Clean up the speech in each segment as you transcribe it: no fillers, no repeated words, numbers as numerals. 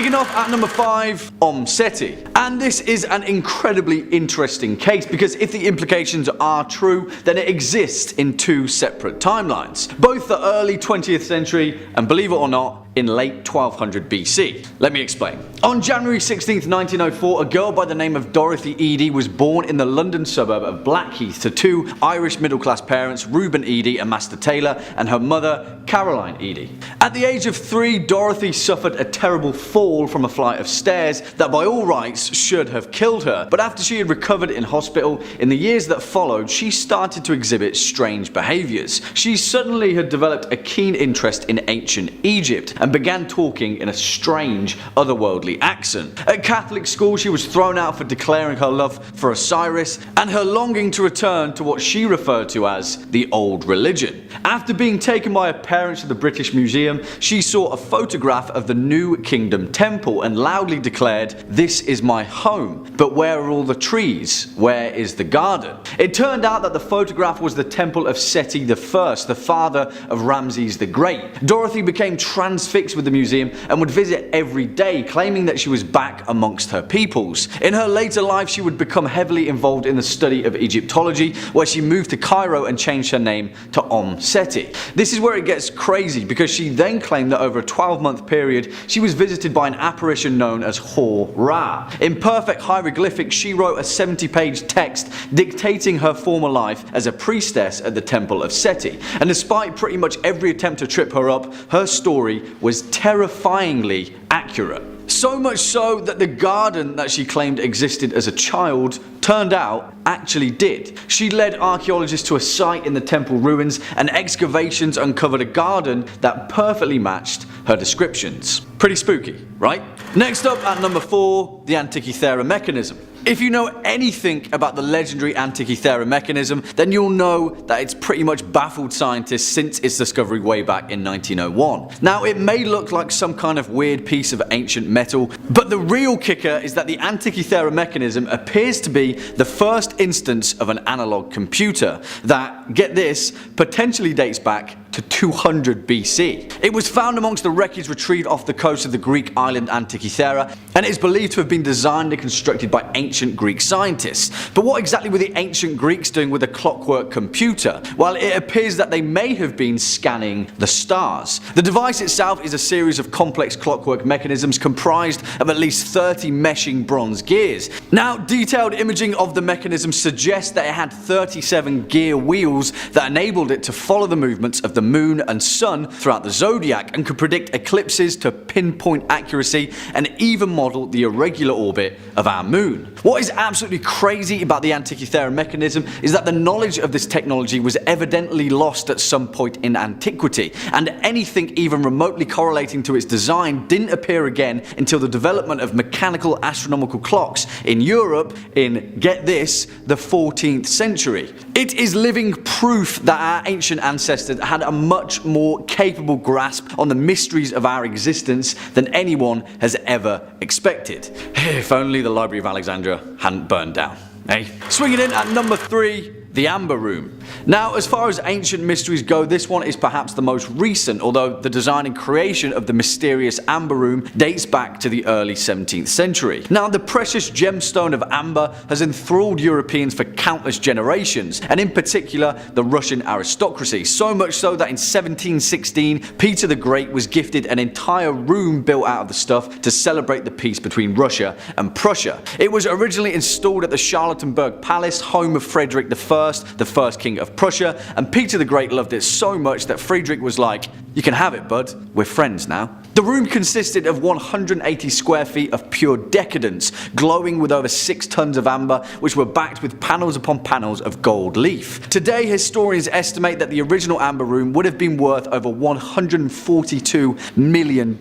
Kicking off at number 5, Seti. And this is an incredibly interesting case because if the implications are true, then it exists in 2 separate timelines. Both the early 20th century and, believe it or not, in late 1200 BC. Let me explain. On January 16th, 1904, a girl by the name of Dorothy Eady was born in the London suburb of Blackheath to 2 Irish middle-class parents, Reuben Eady, a master tailor, and her mother, Caroline Eady. At the age of 3, Dorothy suffered a terrible fall from a flight of stairs that by all rights should have killed her, but after she had recovered in hospital, in the years that followed, she started to exhibit strange behaviours. She suddenly had developed a keen interest in ancient Egypt, and began talking in a strange, otherworldly accent. At Catholic school, she was thrown out for declaring her love for Osiris and her longing to return to what she referred to as the old religion. After being taken by her parents to the British Museum, she saw a photograph of the New Kingdom Temple and loudly declared, "This is my home, but where are all the trees? Where is the garden?" It turned out that the photograph was the temple of Seti I, the father of Ramses the Great. Dorothy became transfixed with the museum and would visit every day, claiming that she was back amongst her peoples. In her later life, she would become heavily involved in the study of Egyptology, where she moved to Cairo and changed her name to Seti. This is where it gets crazy, because she then claimed that over a 12-month period she was visited by an apparition known as Hor-Ra. In perfect hieroglyphics, she wrote a 70-page text dictating her former life as a priestess at the Temple of Seti, and despite pretty much every attempt to trip her up, her story was terrifyingly accurate. So much so that the garden that she claimed existed as a child turned out actually did. She led archaeologists to a site in the temple ruins, and excavations uncovered a garden that perfectly matched her descriptions. Pretty spooky, right? Next up at number 4, the Antikythera mechanism. If you know anything about the legendary Antikythera mechanism, then you'll know that it's pretty much baffled scientists since its discovery way back in 1901. Now, it may look like some kind of weird piece of ancient metal, but the real kicker is that the Antikythera mechanism appears to be the first instance of an analog computer that, get this, potentially dates back to 200 BC. It was found amongst the wreckage retrieved off the coast of the Greek island Antikythera, and it is believed to have been designed and constructed by ancient Greek scientists. But what exactly were the ancient Greeks doing with a clockwork computer? Well, it appears that they may have been scanning the stars. The device itself is a series of complex clockwork mechanisms comprised of at least 30 meshing bronze gears. Now, detailed imaging of the mechanism suggests that it had 37 gear wheels that enabled it to follow the movements of the moon and sun throughout the zodiac, and could predict eclipses to pinpoint accuracy and even model the irregular orbit of our moon. What is absolutely crazy about the Antikythera mechanism is that the knowledge of this technology was evidently lost at some point in antiquity, and anything even remotely correlating to its design didn't appear again until the development of mechanical astronomical clocks in Europe in, get this, the 14th century. It is living proof that our ancient ancestors had a much more capable grasp on the mysteries of our existence than anyone has ever expected. If only the Library of Alexandria hadn't burned down, eh? Swinging in at number 3, the Amber Room. Now, as far as ancient mysteries go, this one is perhaps the most recent, although the design and creation of the mysterious Amber Room dates back to the early 17th century. Now, the precious gemstone of amber has enthralled Europeans for countless generations, and in particular the Russian aristocracy, so much so that in 1716 Peter the Great was gifted an entire room built out of the stuff to celebrate the peace between Russia and Prussia. It was originally installed at the Charlottenburg Palace, home of Frederick I, the first king of Prussia, and Peter the Great loved it so much that Friedrich was like, "You can have it, bud, we're friends now." The room consisted of 180 square feet of pure decadence, glowing with over 6 tons of amber, which were backed with panels upon panels of gold leaf. Today, historians estimate that the original Amber Room would have been worth over $142 million,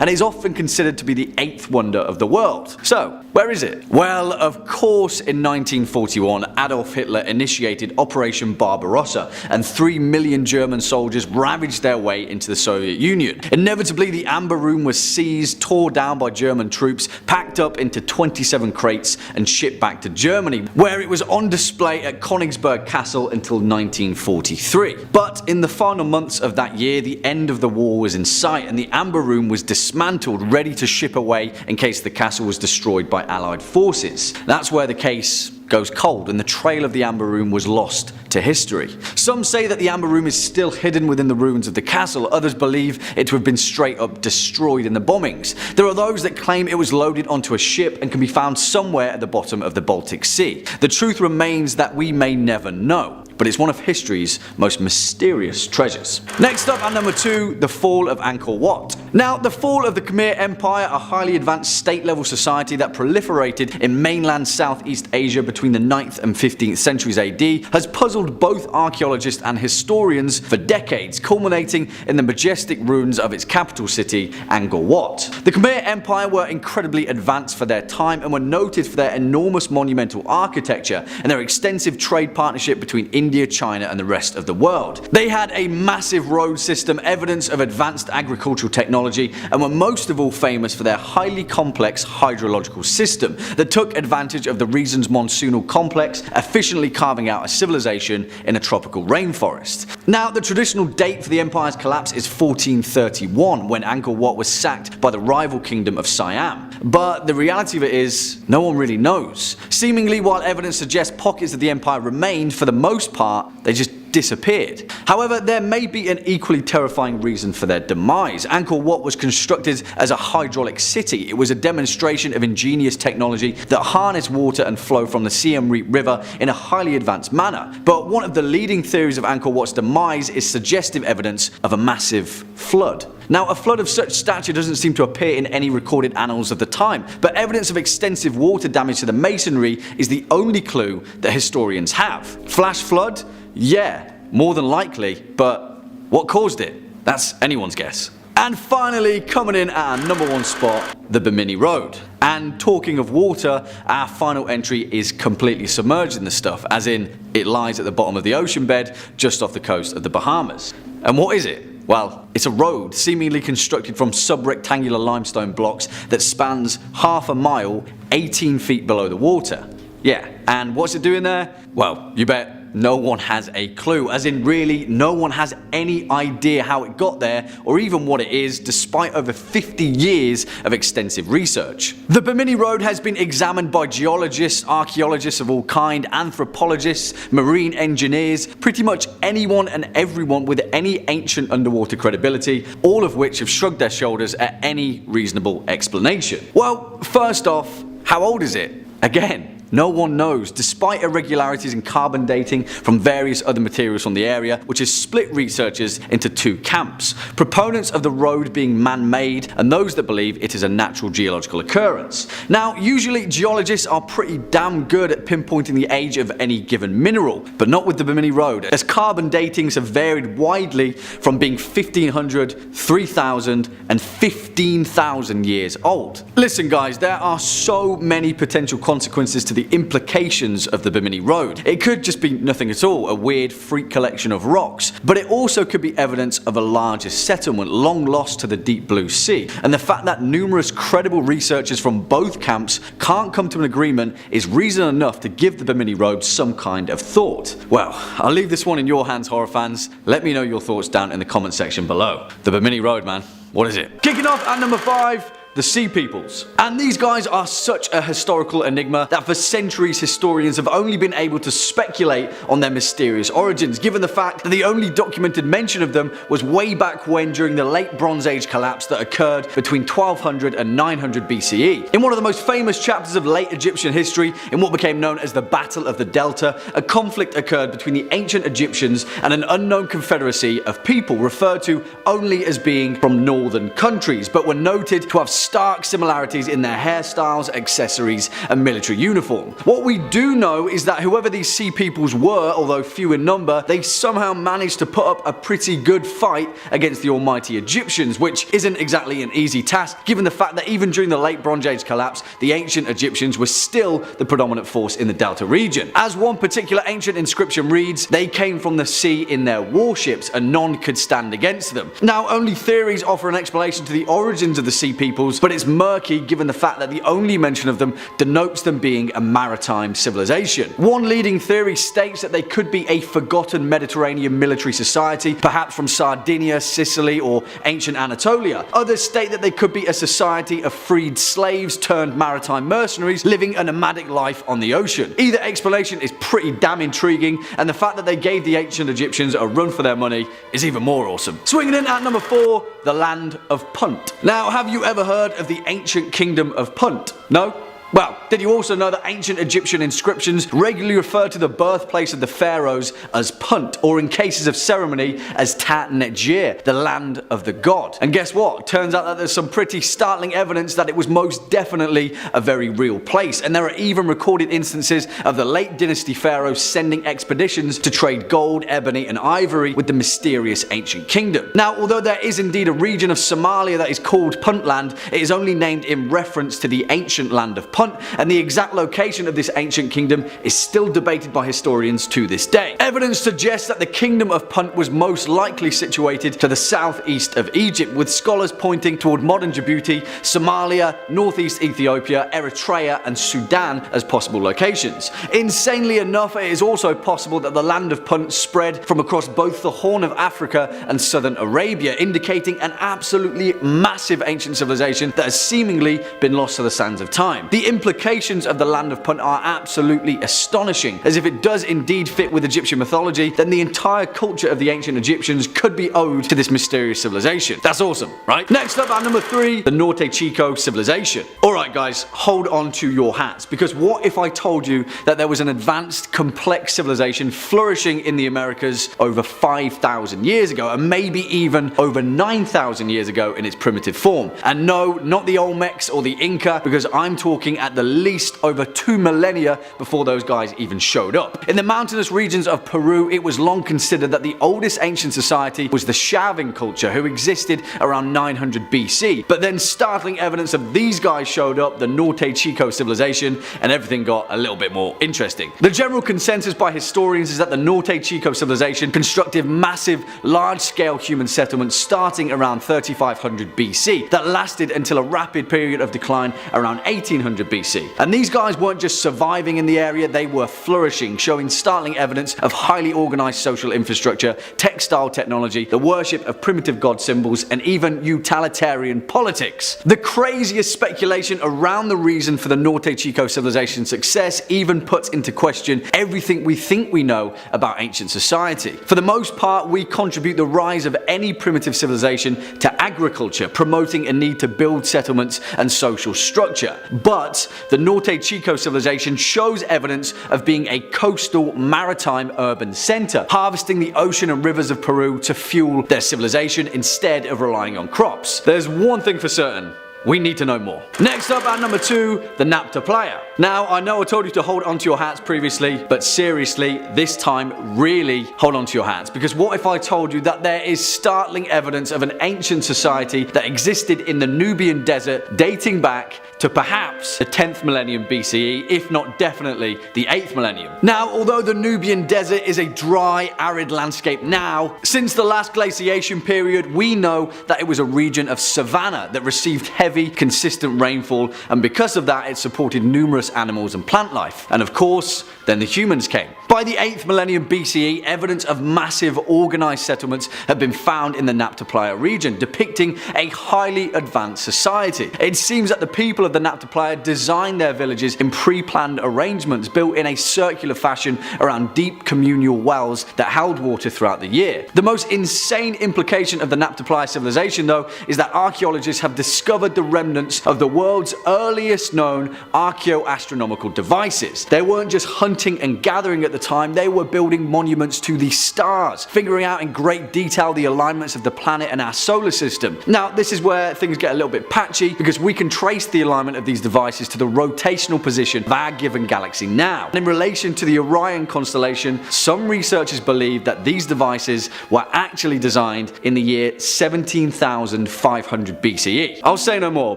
and is often considered to be the 8th wonder of the world. So, where is it? Well, of course, in 1941, Adolf Hitler initiated Operation Barbarossa, and 3 million German soldiers ravaged their way into the Soviet Union. Inevitably, the the Amber Rune was seized, tore down by German troops, packed up into 27 crates and shipped back to Germany, where it was on display at Königsberg Castle until 1943. But in the final months of that year, the end of the war was in sight and the Amber Rune was dismantled, ready to ship away in case the castle was destroyed by Allied forces. That's where the case goes cold and the trail of the Amber Rune was lost to history. Some say that the Amber Rune is still hidden within the ruins of the castle, others believe it to have been straight up destroyed in the bombings. There are those that claim it was loaded onto a ship and can be found somewhere at the bottom of the Baltic Sea. The truth remains that we may never know, but it's one of history's most mysterious treasures. Next up at number 2, the Fall of Angkor Wat. Now, the fall of the Khmer Empire, a highly advanced state-level society that proliferated in mainland Southeast Asia between the 9th and 15th centuries AD, has puzzled both archaeologists and historians for decades, culminating in the majestic ruins of its capital city, Angkor Wat. The Khmer Empire were incredibly advanced for their time and were noted for their enormous monumental architecture and their extensive trade partnership between India, China and the rest of the world. They had a massive road system, evidence of advanced agricultural technology, and were most of all famous for their highly complex hydrological system that took advantage of the region's monsoonal complex, efficiently carving out a civilization in a tropical rainforest. Now, the traditional date for the empire's collapse is 1431, when Angkor Wat was sacked by the rival kingdom of Siam. But the reality of it is, no one really knows. Seemingly, while evidence suggests pockets of the empire remained, for the most part, they just disappeared. However, there may be an equally terrifying reason for their demise. Angkor Wat was constructed as a hydraulic city. It was a demonstration of ingenious technology that harnessed water and flow from the Siem Reap River in a highly advanced manner. But one of the leading theories of Angkor Wat's demise is suggestive evidence of a massive flood. Now, a flood of such stature doesn't seem to appear in any recorded annals of the time, but evidence of extensive water damage to the masonry is the only clue that historians have. Flash flood? Yeah, more than likely, but what caused it? That's anyone's guess. And finally, coming in at our number 1 spot, the Bimini Road. And talking of water, our final entry is completely submerged in the stuff, as in it lies at the bottom of the ocean bed just off the coast of the Bahamas. And what is it? Well, it's a road seemingly constructed from sub-rectangular limestone blocks that spans half a mile 18 feet below the water. Yeah, and what's it doing there? Well, you bet no one has a clue, as in really no one has any idea how it got there or even what it is, despite over 50 years of extensive research. The Bimini Road has been examined by geologists, archaeologists of all kind, anthropologists, marine engineers, pretty much anyone and everyone with any ancient underwater credibility, all of which have shrugged their shoulders at any reasonable explanation. Well, first off, how old is it? Again, no one knows, despite irregularities in carbon dating from various other materials from the area, which has split researchers into 2 camps. Proponents of the road being man-made and those that believe it is a natural geological occurrence. Now, usually geologists are pretty damn good at pinpointing the age of any given mineral, but not with the Bimini Road, as carbon datings have varied widely from being 1500, 3000 and 15,000 years old. Listen guys, there are so many potential consequences to the implications of the Bimini Road. It could just be nothing at all, a weird freak collection of rocks, but it also could be evidence of a larger settlement long lost to the deep blue sea, and the fact that numerous credible researchers from both camps can't come to an agreement is reason enough to give the Bimini Road some kind of thought. Well, I'll leave this one in your hands, horror fans. Let me know your thoughts down in the comment section below. The Bimini Road, man, what is it? Kicking off at number 5, the Sea Peoples. And these guys are such a historical enigma that for centuries historians have only been able to speculate on their mysterious origins, given the fact that the only documented mention of them was way back when during the late Bronze Age collapse that occurred between 1200 and 900 BCE. In one of the most famous chapters of late Egyptian history, in what became known as the Battle of the Delta, a conflict occurred between the ancient Egyptians and an unknown confederacy of people referred to only as being from northern countries, but were noted to have stark similarities in their hairstyles, accessories, and military uniform. What we do know is that whoever these sea peoples were, although few in number, they somehow managed to put up a pretty good fight against the almighty Egyptians, which isn't exactly an easy task given the fact that even during the late Bronze Age collapse, the ancient Egyptians were still the predominant force in the Delta region. As one particular ancient inscription reads, they came from the sea in their warships and none could stand against them. Now, only theories offer an explanation to the origins of the sea peoples, but it's murky given the fact that the only mention of them denotes them being a maritime civilization. One leading theory states that they could be a forgotten Mediterranean military society, perhaps from Sardinia, Sicily, or ancient Anatolia. Others state that they could be a society of freed slaves turned maritime mercenaries living a nomadic life on the ocean. Either explanation is pretty damn intriguing, and the fact that they gave the ancient Egyptians a run for their money is even more awesome. Swinging in at number 4, the Land of Punt. Now, have you ever heard of the ancient kingdom of Punt? No? Well, did you also know that ancient Egyptian inscriptions regularly refer to the birthplace of the pharaohs as Punt, or in cases of ceremony as Tat Netjer, the land of the god? And guess what? Turns out that there's some pretty startling evidence that it was most definitely a very real place, and there are even recorded instances of the late dynasty pharaohs sending expeditions to trade gold, ebony, and ivory with the mysterious ancient kingdom. Now, although there is indeed a region of Somalia that is called Puntland, it is only named in reference to the ancient land of Punt, and the exact location of this ancient kingdom is still debated by historians to this day. Evidence suggests that the kingdom of Punt was most likely situated to the southeast of Egypt, with scholars pointing toward modern Djibouti, Somalia, northeast Ethiopia, Eritrea, and Sudan as possible locations. Insanely enough, it is also possible that the land of Punt spread from across both the Horn of Africa and southern Arabia, indicating an absolutely massive ancient civilization that has seemingly been lost to the sands of time. The implications of the land of Punt are absolutely astonishing, as if it does indeed fit with Egyptian mythology, then the entire culture of the ancient Egyptians could be owed to this mysterious civilization. That's awesome, right? Next up at number 3, the Norte Chico Civilization. Alright guys, hold on to your hats, because what if I told you that there was an advanced, complex civilization flourishing in the Americas over 5,000 years ago, and maybe even over 9,000 years ago in its primitive form? And no, not the Olmecs or the Inca, because I'm talking at the least over 2 millennia before those guys even showed up. In the mountainous regions of Peru, it was long considered that the oldest ancient society was the Chauvin culture, who existed around 900 BC. But then startling evidence of these guys showed up, the Norte Chico Civilization, and everything got a little bit more interesting. The general consensus by historians is that the Norte Chico Civilization constructed massive, large-scale human settlements starting around 3500 BC that lasted until a rapid period of decline around 1800 BC. And these guys weren't just surviving in the area, they were flourishing, showing startling evidence of highly organized social infrastructure, textile technology, the worship of primitive god symbols, and even utilitarian politics. The craziest speculation around the reason for the Norte Chico Civilization's success even puts into question everything we think we know about ancient society. For the most part, we contribute the rise of any primitive civilization to agriculture, promoting a need to build settlements and social structure. But the Norte Chico Civilization shows evidence of being a coastal, maritime urban center, harvesting the ocean and rivers of Peru to fuel their civilization instead of relying on crops. There's one thing for certain: we need to know more. Next up at number 2, the Nabta Playa. Now, I know I told you to hold onto your hats previously, but seriously, this time really hold onto your hats, because what if I told you that there is startling evidence of an ancient society that existed in the Nubian Desert dating back to perhaps the 10th millennium BCE, if not definitely the 8th millennium. Now, although the Nubian Desert is a dry, arid landscape now, since the last glaciation period, we know that it was a region of savanna that received heavy, consistent rainfall, and because of that, it supported numerous animals and plant life. And of course, then the humans came. By the 8th millennium BCE, evidence of massive organized settlements had been found in the Nabta Playa region, depicting a highly advanced society. It seems that the people of the Nabta Playa designed their villages in pre-planned arrangements built in a circular fashion around deep communal wells that held water throughout the year. The most insane implication of the Nabta Playa civilization, though, is that archaeologists have discovered the the remnants of the world's earliest known archaeoastronomical devices. They weren't just hunting and gathering at the time, they were building monuments to the stars, figuring out in great detail the alignments of the planet and our solar system. Now, this is where things get a little bit patchy, because we can trace the alignment of these devices to the rotational position of our given galaxy now. And in relation to the Orion constellation, some researchers believe that these devices were actually designed in the year 17,500 BCE. I'll say no more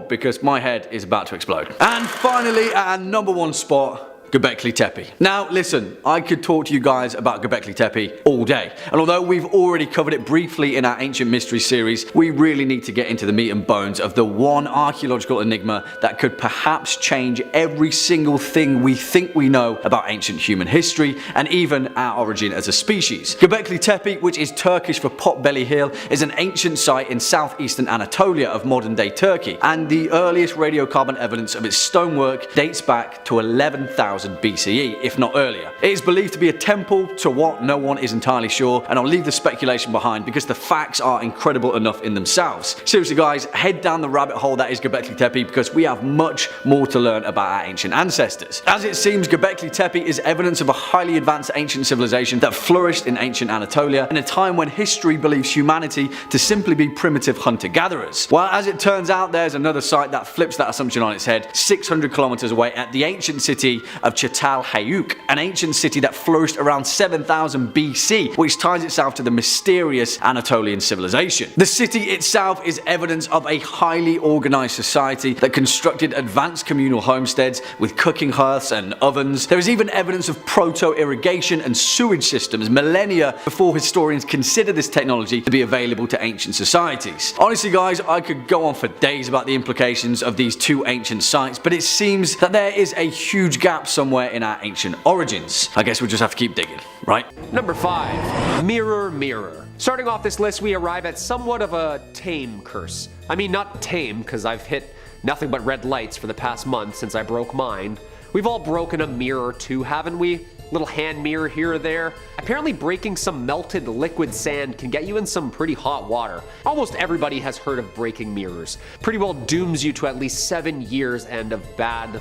because my head is about to explode. And finally, at our number one spot, Göbekli Tepe. Now listen, I could talk to you guys about Göbekli Tepe all day, and although we've already covered it briefly in our Ancient Mysteries series, we really need to get into the meat and bones of the one archaeological enigma that could perhaps change every single thing we think we know about ancient human history and even our origin as a species. Göbekli Tepe, which is Turkish for Potbelly Hill, is an ancient site in southeastern Anatolia of modern day Turkey, and the earliest radiocarbon evidence of its stonework dates back to 11,000 BCE, if not earlier. It is believed to be a temple to what, no one is entirely sure, and I'll leave the speculation behind because the facts are incredible enough in themselves. Seriously guys, head down the rabbit hole that is Göbekli Tepe because we have much more to learn about our ancient ancestors. As it seems, Göbekli Tepe is evidence of a highly advanced ancient civilization that flourished in ancient Anatolia in a time when history believes humanity to simply be primitive hunter-gatherers. While as it turns out, there's another site that flips that assumption on its head 600 kilometers away at the ancient city of Çatalhöyük, an ancient city that flourished around 7000 BC, which ties itself to the mysterious Anatolian civilization. The city itself is evidence of a highly organized society that constructed advanced communal homesteads with cooking hearths and ovens. There is even evidence of proto-irrigation and sewage systems millennia before historians consider this technology to be available to ancient societies. Honestly guys, I could go on for days about the implications of these two ancient sites, but it seems that there is a huge gap somewhere in our ancient origins. I guess we'll just have to keep digging, right? Number 5. Mirror, Mirror. Starting off this list, we arrive at somewhat of a tame curse. I mean, not tame, because I've hit nothing but red lights for the past month since I broke mine. We've all broken a mirror or two, haven't we? Little hand mirror here or there. Apparently breaking some melted liquid sand can get you in some pretty hot water. Almost everybody has heard of breaking mirrors. Pretty well dooms you to at least 7 years and of bad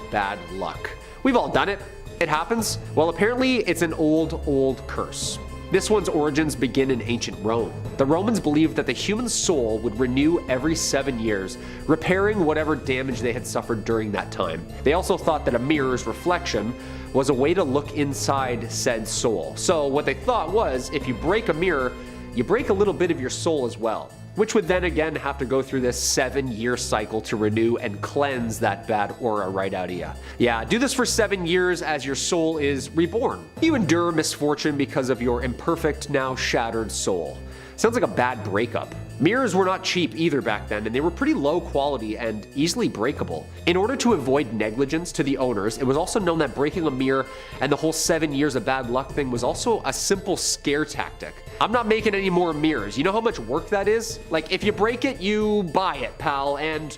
luck. We've all done it. It happens. Well, apparently it's an old curse. This one's origins begin in ancient Rome. The Romans believed that the human soul would renew every 7 years, repairing whatever damage they had suffered during that time. They also thought that a mirror's reflection was a way to look inside said soul. So what they thought was, if you break a mirror, you break a little bit of your soul as well, which would then again have to go through this 7-year cycle to renew and cleanse that bad aura right out of you. Yeah, do this for 7 years as your soul is reborn. You endure misfortune because of your imperfect, now shattered soul. Sounds like a bad breakup. Mirrors were not cheap either back then, and they were pretty low quality and easily breakable. In order to avoid negligence to the owners, it was also known that breaking a mirror and the whole 7 years of bad luck thing was also a simple scare tactic. I'm not making any more mirrors. You know how much work that is? Like, if you break it, you buy it, pal, and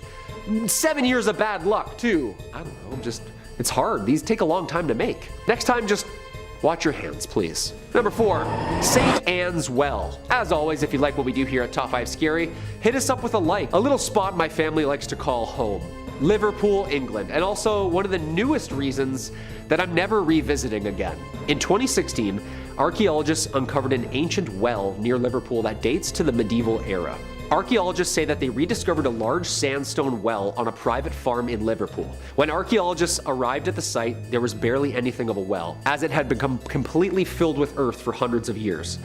7 years of bad luck too. I don't know, it's hard. These take a long time to make. Next time, just watch your hands, please. Number 4, St. Anne's Well. As always, if you like what we do here at Top 5 Scary, hit us up with a like. A little spot my family likes to call home. Liverpool, England, and also one of the newest reasons that I'm never revisiting again. In 2016, archaeologists uncovered an ancient well near Liverpool that dates to the medieval era. Archaeologists say that they rediscovered a large sandstone well on a private farm in Liverpool. When archaeologists arrived at the site, there was barely anything of a well, as it had become completely filled with earth for hundreds of years.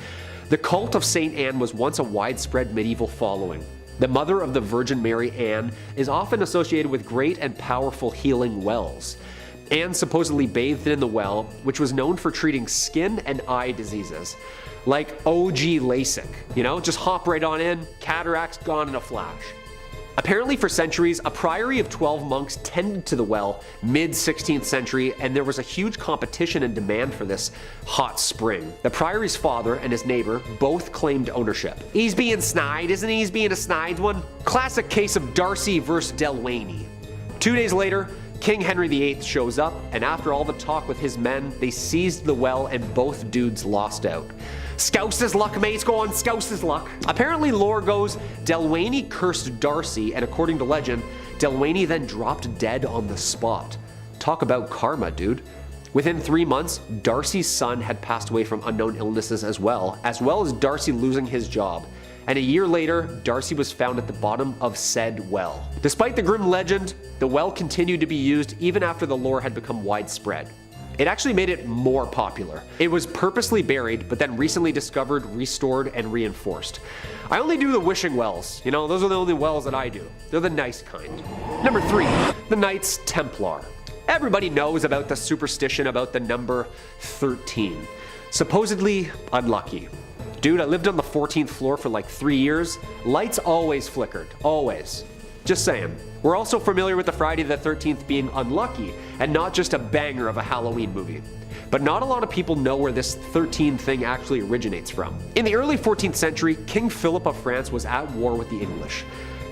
The cult of St. Anne was once a widespread medieval following. The mother of the Virgin Mary, Anne, is often associated with great and powerful healing wells. Anne supposedly bathed in the well, which was known for treating skin and eye diseases. Like OG LASIK, you know, just hop right on in, cataracts gone in a flash. Apparently for centuries, a priory of 12 monks tended to the well mid-16th century, and there was a huge competition and demand for this hot spring. The priory's father and his neighbor both claimed ownership. He's being snide, isn't he? He's being a snide one. Classic case of Darcy versus Delwayne. 2 days later, King Henry VIII shows up, and after all the talk with his men, they seized the well and both dudes lost out. Scouse his luck, mates, go on, scouse his luck. Apparently lore goes Delwayne cursed Darcy, and according to legend, Delwayne then dropped dead on the spot. Talk about karma, dude. Within 3 months, Darcy's son had passed away from unknown illnesses as well as Darcy losing his job. And a year later, Darcy was found at the bottom of said well. Despite the grim legend, the well continued to be used even after the lore had become widespread. It actually made it more popular. It was purposely buried, but then recently discovered, restored, and reinforced. I only do the wishing wells. You know, those are the only wells that I do. They're the nice kind. Number 3, the Knights Templar. Everybody knows about the superstition about the number 13. Supposedly unlucky. Dude, I lived on the 14th floor for like 3 years. Lights always flickered. Always. Just saying. We're also familiar with the Friday the 13th being unlucky and not just a banger of a Halloween movie. But not a lot of people know where this 13 thing actually originates from. In the early 14th century, King Philip of France was at war with the English.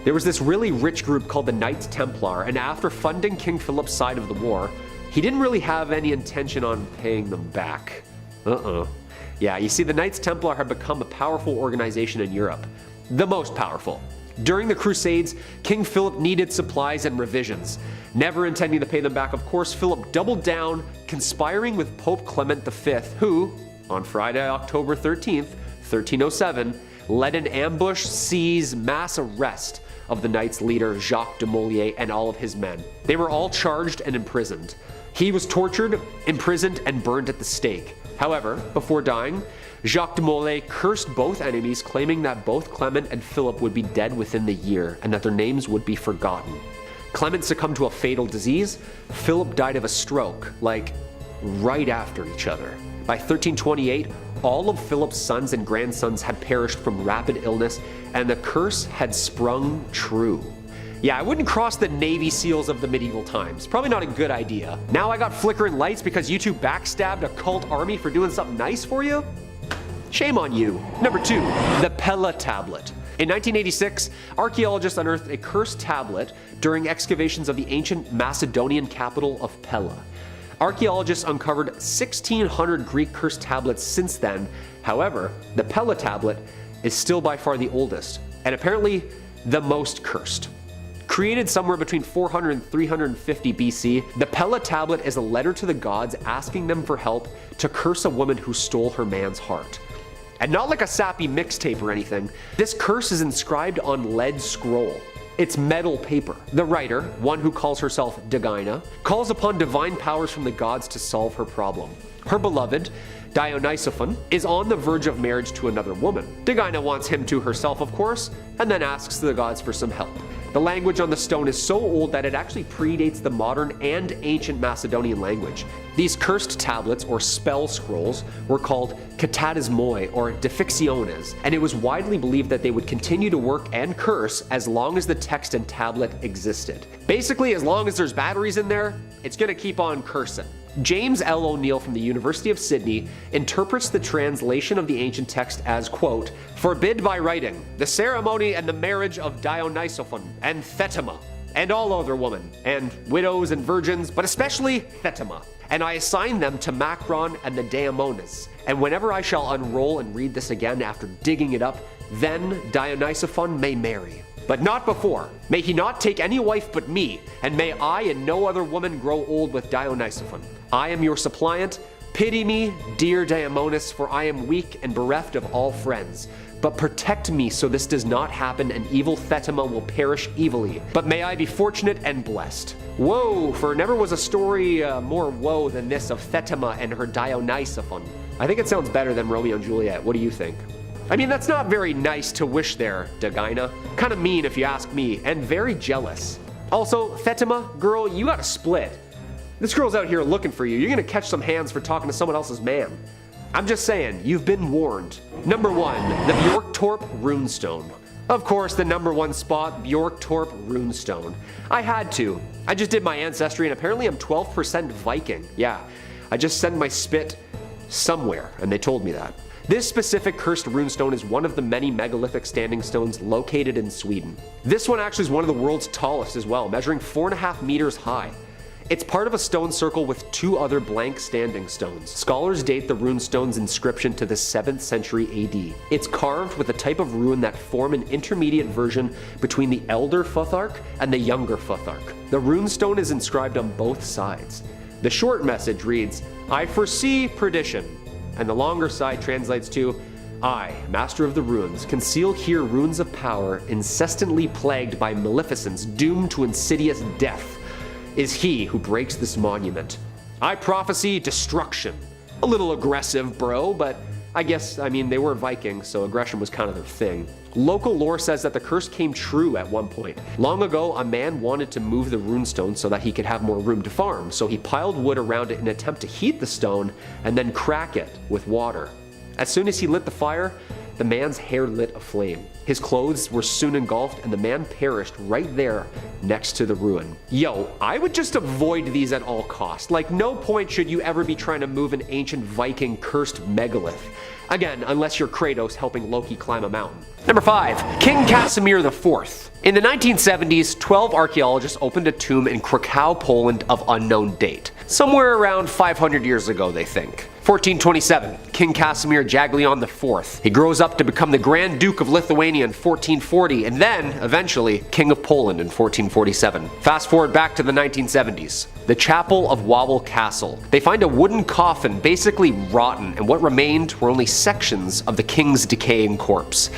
There was this really rich group called the Knights Templar, and after funding King Philip's side of the war, he didn't really have any intention on paying them back. Yeah, you see, the Knights Templar had become a powerful organization in Europe. The most powerful. During the Crusades, King Philip needed supplies and revisions. Never intending to pay them back, of course, Philip doubled down, conspiring with Pope Clement V, who, on Friday, October 13th, 1307, led an ambush, seize, mass arrest of the Knights leader Jacques de Molay and all of his men. They were all charged and imprisoned. He was tortured, imprisoned, and burned at the stake. However, before dying, Jacques de Molay cursed both enemies, claiming that both Clement and Philip would be dead within the year and that their names would be forgotten. Clement succumbed to a fatal disease. Philip died of a stroke, like right after each other. By 1328, all of Philip's sons and grandsons had perished from rapid illness, and the curse had sprung true. Yeah, I wouldn't cross the Navy SEALs of the medieval times. Probably not a good idea. Now I got flickering lights because you two backstabbed a cult army for doing something nice for you? Shame on you. Number 2, the Pella Tablet. In 1986, archaeologists unearthed a cursed tablet during excavations of the ancient Macedonian capital of Pella. Archaeologists uncovered 1,600 Greek cursed tablets since then. However, the Pella Tablet is still by far the oldest, and apparently the most cursed. Created somewhere between 400 and 350 BC, the Pella Tablet is a letter to the gods asking them for help to curse a woman who stole her man's heart. And not like a sappy mixtape or anything, this curse is inscribed on lead scroll. It's metal paper. The writer, one who calls herself Degina, calls upon divine powers from the gods to solve her problem. Her beloved, Dionysophon, is on the verge of marriage to another woman. Degina wants him to herself, of course, and then asks the gods for some help. The language on the stone is so old that it actually predates the modern and ancient Macedonian language. These cursed tablets, or spell scrolls, were called katatismoi, or deficciones, and it was widely believed that they would continue to work and curse as long as the text and tablet existed. Basically, as long as there's batteries in there, it's gonna keep on cursing. James L. O'Neill from the University of Sydney interprets the translation of the ancient text as, quote, "Forbid by writing the ceremony and the marriage of Dionysophon and Thetima, and all other women, and widows and virgins, but especially Thetima. And I assign them to Macron and the Daemones. And whenever I shall unroll and read this again after digging it up, then Dionysophon may marry. But not before. May he not take any wife but me, and may I and no other woman grow old with Dionysophon. I am your suppliant. Pity me, dear Daemonis, for I am weak and bereft of all friends. But protect me so this does not happen and evil Thetima will perish evilly. But may I be fortunate and blessed." Whoa, for never was a story more woe than this of Thetima and her Dionysophon. I think it sounds better than Romeo and Juliet. What do you think? I mean, that's not very nice to wish there, Degina. Kinda mean if you ask me, and very jealous. Also, Thetima, girl, you gotta split. This girl's out here looking for you. You're gonna catch some hands for talking to someone else's man. I'm just saying, you've been warned. Number 1, the Bjork Torp Runestone. Of course, the number 1 spot, Bjork Torp Runestone. I had to. I just did my ancestry and apparently I'm 12% Viking. Yeah, I just sent my spit somewhere and they told me that. This specific cursed runestone is one of the many megalithic standing stones located in Sweden. This one actually is one of the world's tallest as well, measuring 4.5 meters high. It's part of a stone circle with 2 other blank standing stones. Scholars date the rune stone's inscription to the 7th century AD. It's carved with a type of rune that form an intermediate version between the elder Futhark and the younger Futhark. The rune stone is inscribed on both sides. The short message reads, "I foresee perdition," and the longer side translates to, "I, master of the runes, conceal here runes of power, incessantly plagued by maleficence, doomed to insidious death, is he who breaks this monument. I prophesy destruction." A little aggressive, bro, but I guess, they were Vikings, so aggression was kind of their thing. Local lore says that the curse came true at one point. Long ago, a man wanted to move the runestone so that he could have more room to farm, so he piled wood around it in an attempt to heat the stone and then crack it with water. As soon as he lit the fire, the man's hair lit aflame. His clothes were soon engulfed and the man perished right there next to the ruin. Yo, I would just avoid these at all costs. Like, no point should you ever be trying to move an ancient Viking cursed megalith. Again, unless you're Kratos helping Loki climb a mountain. Number 5, King Casmir IV. In the 1970s, 12 archaeologists opened a tomb in Krakow, Poland of unknown date. Somewhere around 500 years ago, they think. 1427, King Casmir Jagiellon IV. He grows up to become the Grand Duke of Lithuania in 1440, and then, eventually, King of Poland in 1447. Fast forward back to the 1970s. The Chapel of Wawel Castle. They find a wooden coffin basically rotten, and what remained were only sections of the king's decaying corpse.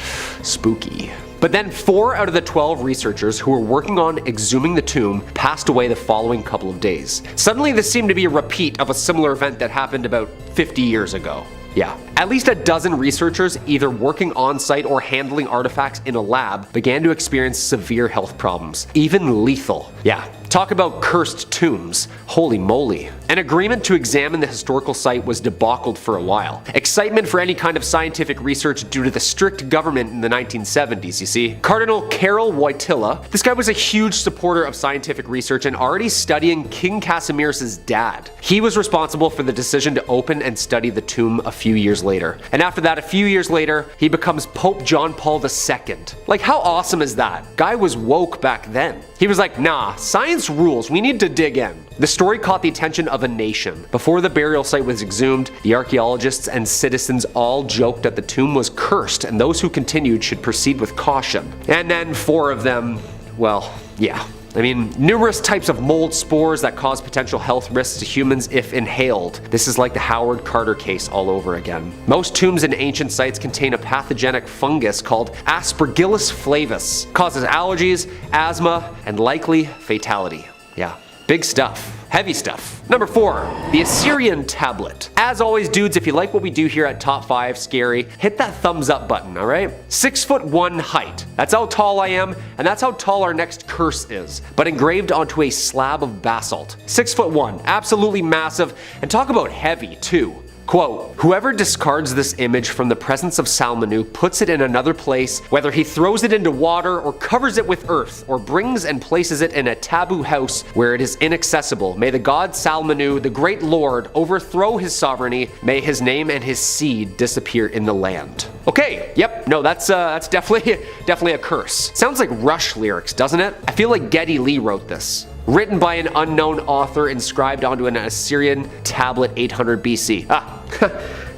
Spooky. But then 4 out of the 12 researchers who were working on exhuming the tomb passed away the following couple of days. Suddenly this seemed to be a repeat of a similar event that happened about 50 years ago. Yeah. At least a dozen researchers, either working on site or handling artifacts in a lab, began to experience severe health problems, even lethal. Yeah. Talk about cursed tombs. Holy moly. An agreement to examine the historical site was debauched for a while. Excitement for any kind of scientific research due to the strict government in the 1970s, you see. Cardinal Karol Wojtyla, this guy was a huge supporter of scientific research and already studying King Casimir's dad. He was responsible for the decision to open and study the tomb a few years later. And after that, a few years later, he becomes Pope John Paul II. Like, how awesome is that? Guy was woke back then. He was like, nah, science rules, we need to dig in. The story caught the attention of a nation. Before the burial site was exhumed, the archaeologists and citizens all joked that the tomb was cursed and those who continued should proceed with caution. And then 4 of them, well, yeah. Numerous types of mold spores that cause potential health risks to humans if inhaled. This is like the Howard Carter case all over again. Most tombs in ancient sites contain a pathogenic fungus called Aspergillus flavus. Causes allergies, asthma, and likely fatality. Yeah, big stuff. Heavy stuff. Number 4, the Assyrian Tablet. As always, dudes, if you like what we do here at Top 5 Scary, hit that thumbs up button, alright? 6'1" height. That's how tall I am, and that's how tall our next curse is, but engraved onto a slab of basalt. 6'1", absolutely massive, and talk about heavy, too. Quote, whoever discards this image from the presence of Salmanu puts it in another place, whether he throws it into water or covers it with earth, or brings and places it in a taboo house where it is inaccessible. May the god Salmanu, the great lord, overthrow his sovereignty. May his name and his seed disappear in the land. Okay, yep, no, that's definitely a curse. Sounds like Rush lyrics, doesn't it? I feel like Geddy Lee wrote this. Written by an unknown author, inscribed onto an Assyrian tablet 800 BC.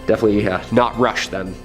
Definitely not Rush then.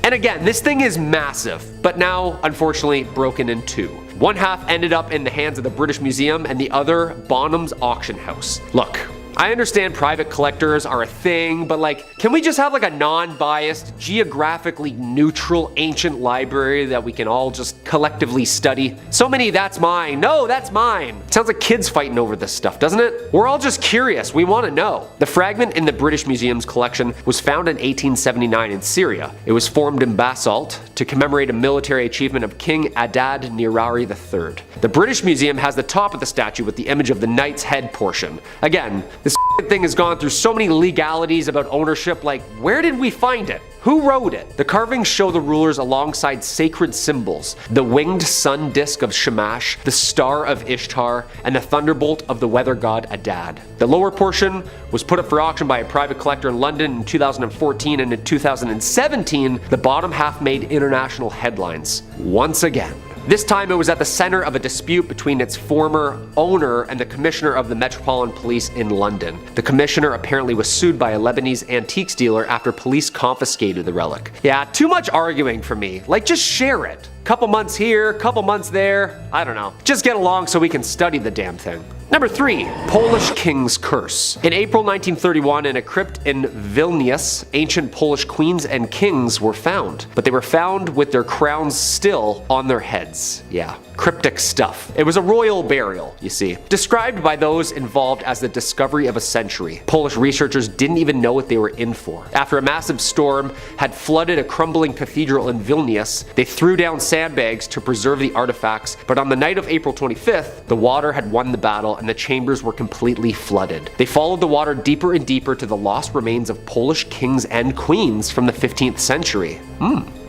And again, this thing is massive, but now, unfortunately, broken in 2. One half ended up in the hands of the British Museum and the other Bonham's auction house. Look, I understand private collectors are a thing, but can we just have a non-biased, geographically neutral ancient library that we can all just collectively study? So many that's mine, no, that's mine. Sounds like kids fighting over this stuff, doesn't it? We're all just curious, we want to know. The fragment in the British Museum's collection was found in 1879 in Syria. It was formed in basalt to commemorate a military achievement of King Adad Nirari III. The British Museum has the top of the statue with the image of the knight's head portion. Again, this thing has gone through so many legalities about ownership, where did we find it? Who wrote it? The carvings show the rulers alongside sacred symbols, the winged sun disk of Shamash, the star of Ishtar, and the thunderbolt of the weather god Adad. The lower portion was put up for auction by a private collector in London in 2014, and in 2017, the bottom half made international headlines. Once again. This time it was at the center of a dispute between its former owner and the commissioner of the Metropolitan Police in London. The commissioner apparently was sued by a Lebanese antiques dealer after police confiscated the relic. Yeah, too much arguing for me. Like, just share it. Couple months here, couple months there. I don't know. Just get along so we can study the damn thing. Number 3. Polish King's Curse. In April 1931, in a crypt in Vilnius, ancient Polish queens and kings were found. But they were found with their crowns still on their heads. Yeah, cryptic stuff. It was a royal burial, you see. Described by those involved as the discovery of a century. Polish researchers didn't even know what they were in for. After a massive storm had flooded a crumbling cathedral in Vilnius, they threw down sandbags to preserve the artifacts, but on the night of April 25th, the water had won the battle and the chambers were completely flooded. They followed the water deeper and deeper to the lost remains of Polish kings and queens from the 15th century.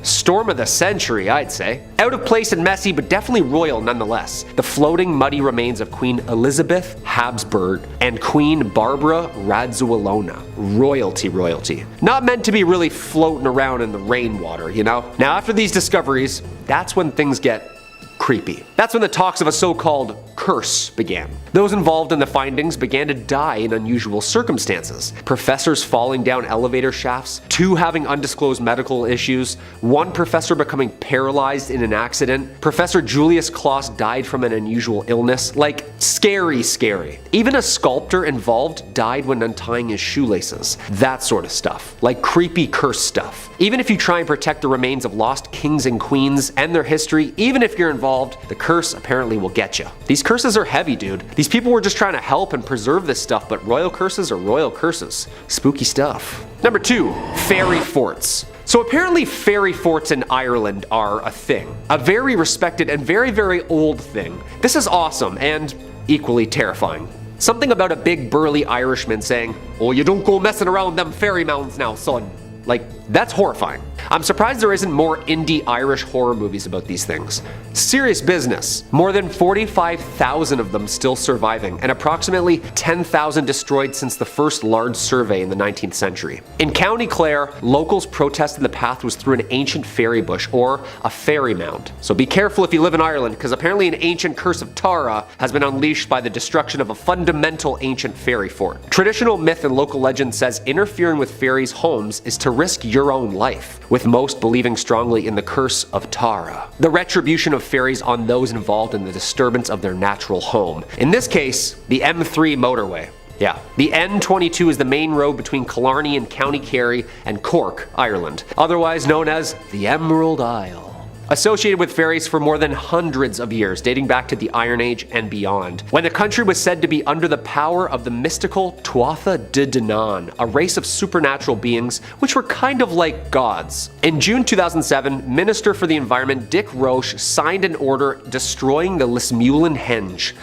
Storm of the century, I'd say. Out of place and messy, but definitely royal nonetheless. The floating muddy remains of Queen Elizabeth Habsburg and Queen Barbara Radziwiłłona. Royalty. Not meant to be really floating around in the rainwater, you know? Now after these discoveries, that's when things get creepy. That's when the talks of a so-called curse began. Those involved in the findings began to die in unusual circumstances. Professors falling down elevator shafts, 2 having undisclosed medical issues, 1 professor becoming paralyzed in an accident, Professor Julius Claus died from an unusual illness. Like, scary. Even a sculptor involved died when untying his shoelaces. That sort of stuff. Like creepy curse stuff. Even if you try and protect the remains of lost kings and queens and their history, even if you're involved, the curse apparently will get you. These curses are heavy, dude. These people were just trying to help and preserve this stuff, but royal curses are royal curses. Spooky stuff. Number 2. Fairy forts. So apparently fairy forts in Ireland are a thing. A very respected and very old thing. This is awesome and equally terrifying. Something about a big burly Irishman saying, "Oh, you don't go messing around them fairy mounds now, son." Like, that's horrifying. I'm surprised there isn't more indie Irish horror movies about these things. Serious business. More than 45,000 of them still surviving, and approximately 10,000 destroyed since the first large survey in the 19th century. In County Clare, locals protested the path was through an ancient fairy bush, or a fairy mound. So be careful if you live in Ireland, because apparently an ancient curse of Tara has been unleashed by the destruction of a fundamental ancient fairy fort. Traditional myth and local legend says interfering with fairies' homes is to risk your own life, with most believing strongly in the curse of Tara, the retribution of fairies on those involved in the disturbance of their natural home. In this case, the M3 motorway. Yeah, the N22 is the main road between Killarney and County Kerry and Cork, Ireland, otherwise known as the Emerald Isle. Associated with fairies for more than hundreds of years, dating back to the Iron Age and beyond, when the country was said to be under the power of the mystical Tuatha De Danann, a race of supernatural beings which were kind of like gods. In June 2007, Minister for the Environment Dick Roche signed an order destroying the Lismullen Henge.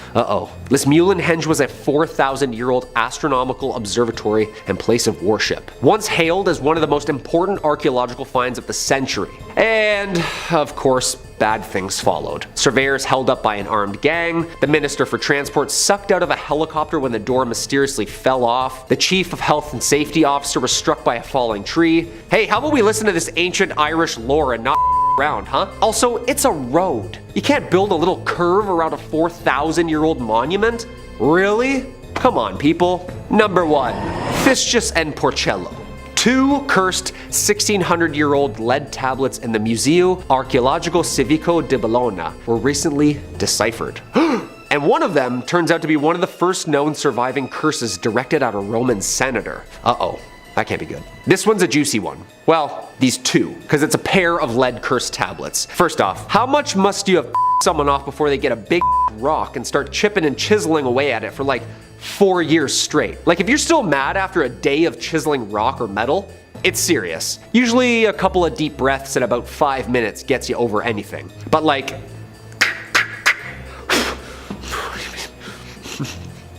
Lismullen Henge was a 4,000-year-old astronomical observatory and place of worship, once hailed as one of the most important archaeological finds of the century. And, of course, bad things followed. Surveyors held up by an armed gang, the Minister for Transport sucked out of a helicopter when the door mysteriously fell off, the Chief of Health and Safety Officer was struck by a falling tree. Hey, how about we listen to this ancient Irish lore and not around, huh? Also, it's a road. You can't build a little curve around a 4,000-year-old monument? Really? Come on, people. Number 1. Fous Porello. 2 cursed 1,600-year-old lead tablets in the Museo Archeologico Civico di Bologna were recently deciphered. And one of them turns out to be one of the first known surviving curses directed at a Roman senator. That can't be good. This one's a juicy one. Well, these 2, because it's a pair of lead cursed tablets. First off, how much must you have someone off before they get a big rock and start chipping and chiseling away at it for like 4 years straight? Like, if you're still mad after a day of chiseling rock or metal, it's serious. Usually a couple of deep breaths in about 5 minutes gets you over anything. But like,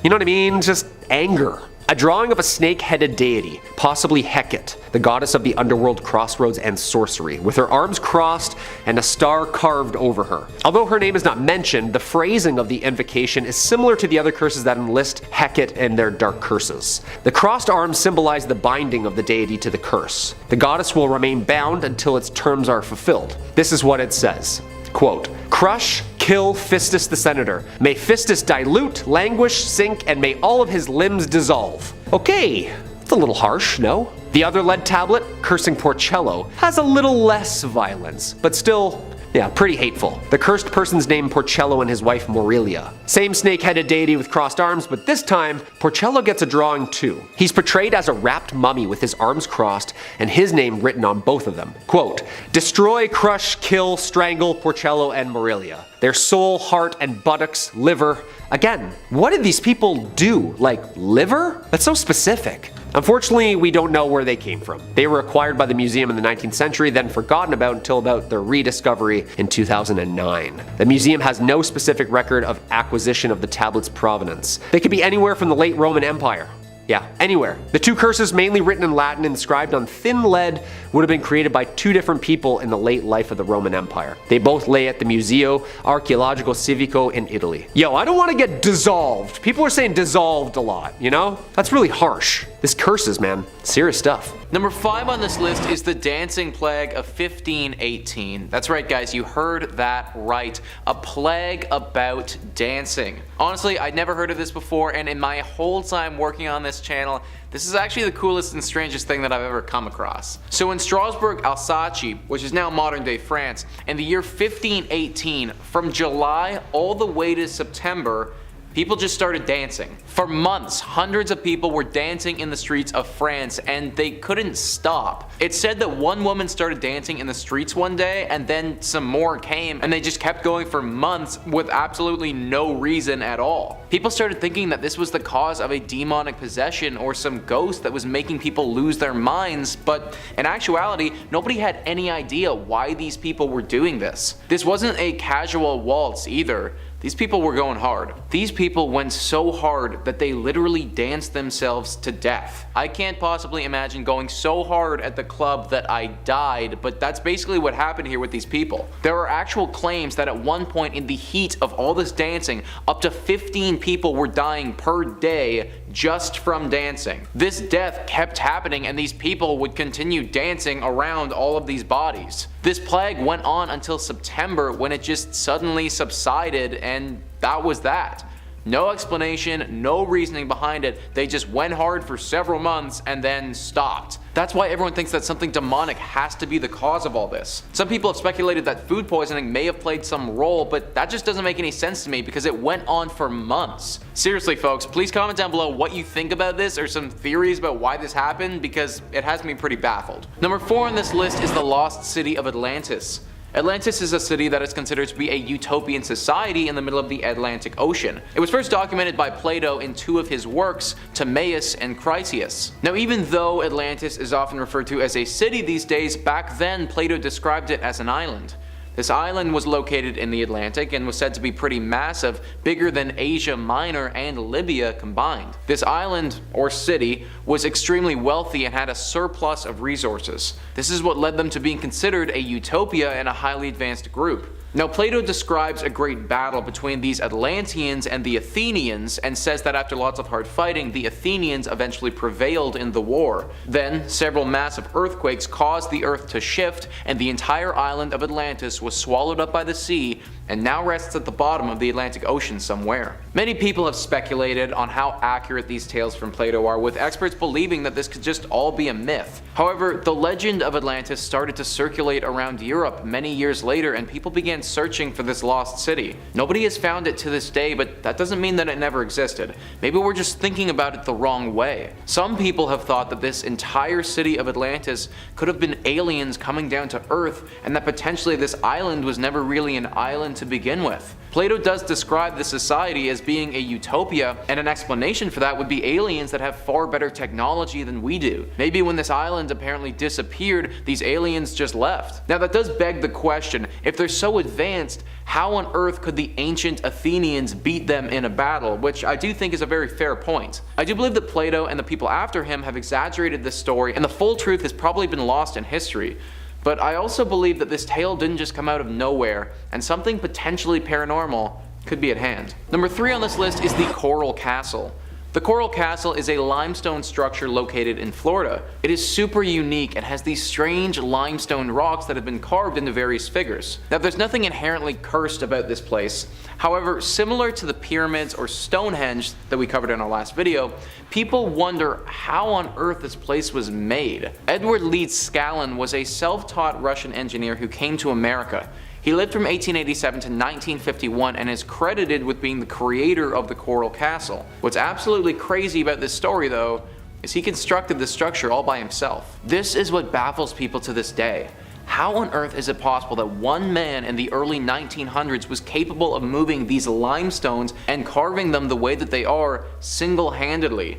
you know what I mean? Just anger. A drawing of a snake-headed deity, possibly Hecate, the goddess of the underworld, crossroads, and sorcery, with her arms crossed and a star carved over her. Although her name is not mentioned, the phrasing of the invocation is similar to the other curses that enlist Hecate and their dark curses. The crossed arms symbolize the binding of the deity to the curse. The goddess will remain bound until its terms are fulfilled. This is what it says. Quote, "Crush, kill Fistus the Senator. May Fistus dilute, languish, sink, and may all of his limbs dissolve." Okay, it's a little harsh, no? The other lead tablet, Cursing Porcello, has a little less violence, but still, yeah, pretty hateful. The cursed person's named Porcello and his wife Morelia. Same snake-headed deity with crossed arms, but this time, Porcello gets a drawing too. He's portrayed as a wrapped mummy with his arms crossed and his name written on both of them. Quote, "Destroy, crush, kill, strangle Porcello and Morelia. Their soul, heart, and buttocks, liver." Again, what did these people do? Like, liver? That's so specific. Unfortunately, we don't know where they came from. They were acquired by the museum in the 19th century, then forgotten about until about their rediscovery in 2009. The museum has no specific record of acquisition of the tablet's provenance. They could be anywhere from the late Roman Empire. Yeah, anywhere. The two curses, mainly written in Latin and inscribed on thin lead, would have been created by two different people in the late life of the Roman Empire. They both lay at the Museo Archeologico Civico in Italy. Yo, I don't want to get dissolved. People are saying dissolved a lot, you know? That's really harsh. This curses, man. Serious stuff. Number 5 on this list is the dancing plague of 1518. That's right, guys, you heard that right. A plague about dancing. Honestly, I'd never heard of this before, and in my whole time working on this channel, this is actually the coolest and strangest thing that I've ever come across. So in Strasbourg, Alsace, which is now modern day France, in the year 1518, from July all the way to September, people just started dancing. For months, hundreds of people were dancing in the streets of France, and they couldn't stop. It's said that one woman started dancing in the streets one day, and then some more came, and they just kept going for months with absolutely no reason at all. People started thinking that this was the cause of a demonic possession or some ghost that was making people lose their minds, but in actuality, nobody had any idea why these people were doing this. This wasn't a casual waltz either. These people were going hard. These people went so hard that they literally danced themselves to death. I can't possibly imagine going so hard at the club that I died, but that's basically what happened here with these people. There are actual claims that at one point in the heat of all this dancing, up to 15 people were dying per day just from dancing. This death kept happening, and these people would continue dancing around all of these bodies. This plague went on until September, when it just suddenly subsided, and that was that. No explanation, no reasoning behind it. They just went hard for several months and then stopped. That's why everyone thinks that something demonic has to be the cause of all this. Some people have speculated that food poisoning may have played some role, but that just doesn't make any sense to me because it went on for months. Seriously, folks, please comment down below what you think about this or some theories about why this happened, because it has me pretty baffled. Number 4 on this list is the lost city of Atlantis. Atlantis is a city that is considered to be a utopian society in the middle of the Atlantic Ocean. It was first documented by Plato in 2 of his works, Timaeus and Critias. Now, even though Atlantis is often referred to as a city these days, back then Plato described it as an island. This island was located in the Atlantic and was said to be pretty massive, bigger than Asia Minor and Libya combined. This island, or city, was extremely wealthy and had a surplus of resources. This is what led them to being considered a utopia and a highly advanced group. Now, Plato describes a great battle between these Atlanteans and the Athenians, and says that after lots of hard fighting, the Athenians eventually prevailed in the war. Then, several massive earthquakes caused the earth to shift, and the entire island of Atlantis was swallowed up by the sea, and now rests at the bottom of the Atlantic Ocean somewhere. Many people have speculated on how accurate these tales from Plato are, with experts believing that this could just all be a myth. However, the legend of Atlantis started to circulate around Europe many years later, and people began searching for this lost city. Nobody has found it to this day, but that doesn't mean that it never existed. Maybe we're just thinking about it the wrong way. Some people have thought that this entire city of Atlantis could have been aliens coming down to Earth, and that potentially this island was never really an island to begin with. Plato does describe the society as being a utopia, and an explanation for that would be aliens that have far better technology than we do. Maybe when this island apparently disappeared, these aliens just left. Now, that does beg the question, if they're so advanced, how on earth could the ancient Athenians beat them in a battle? Which I do think is a very fair point. I do believe that Plato and the people after him have exaggerated this story, and the full truth has probably been lost in history. But I also believe that this tale didn't just come out of nowhere, and something potentially paranormal could be at hand. Number 3 on this list is the Coral Castle. The The Coral Castle is a limestone structure located in Florida. It is super unique and has these strange limestone rocks that have been carved into various figures. Now there's nothing inherently cursed about this place. However, similar to the pyramids or Stonehenge that we covered in our last video, people wonder how on earth this place was made. Edward Leeds Scallon was a self-taught Russian engineer who came to America. He lived from 1887 to 1951 and is credited with being the creator of the Coral Castle. What's absolutely crazy about this story though, is he constructed the structure all by himself. This is what baffles people to this day. How on earth is it possible that one man in the early 1900s was capable of moving these limestones and carving them the way that they are single-handedly?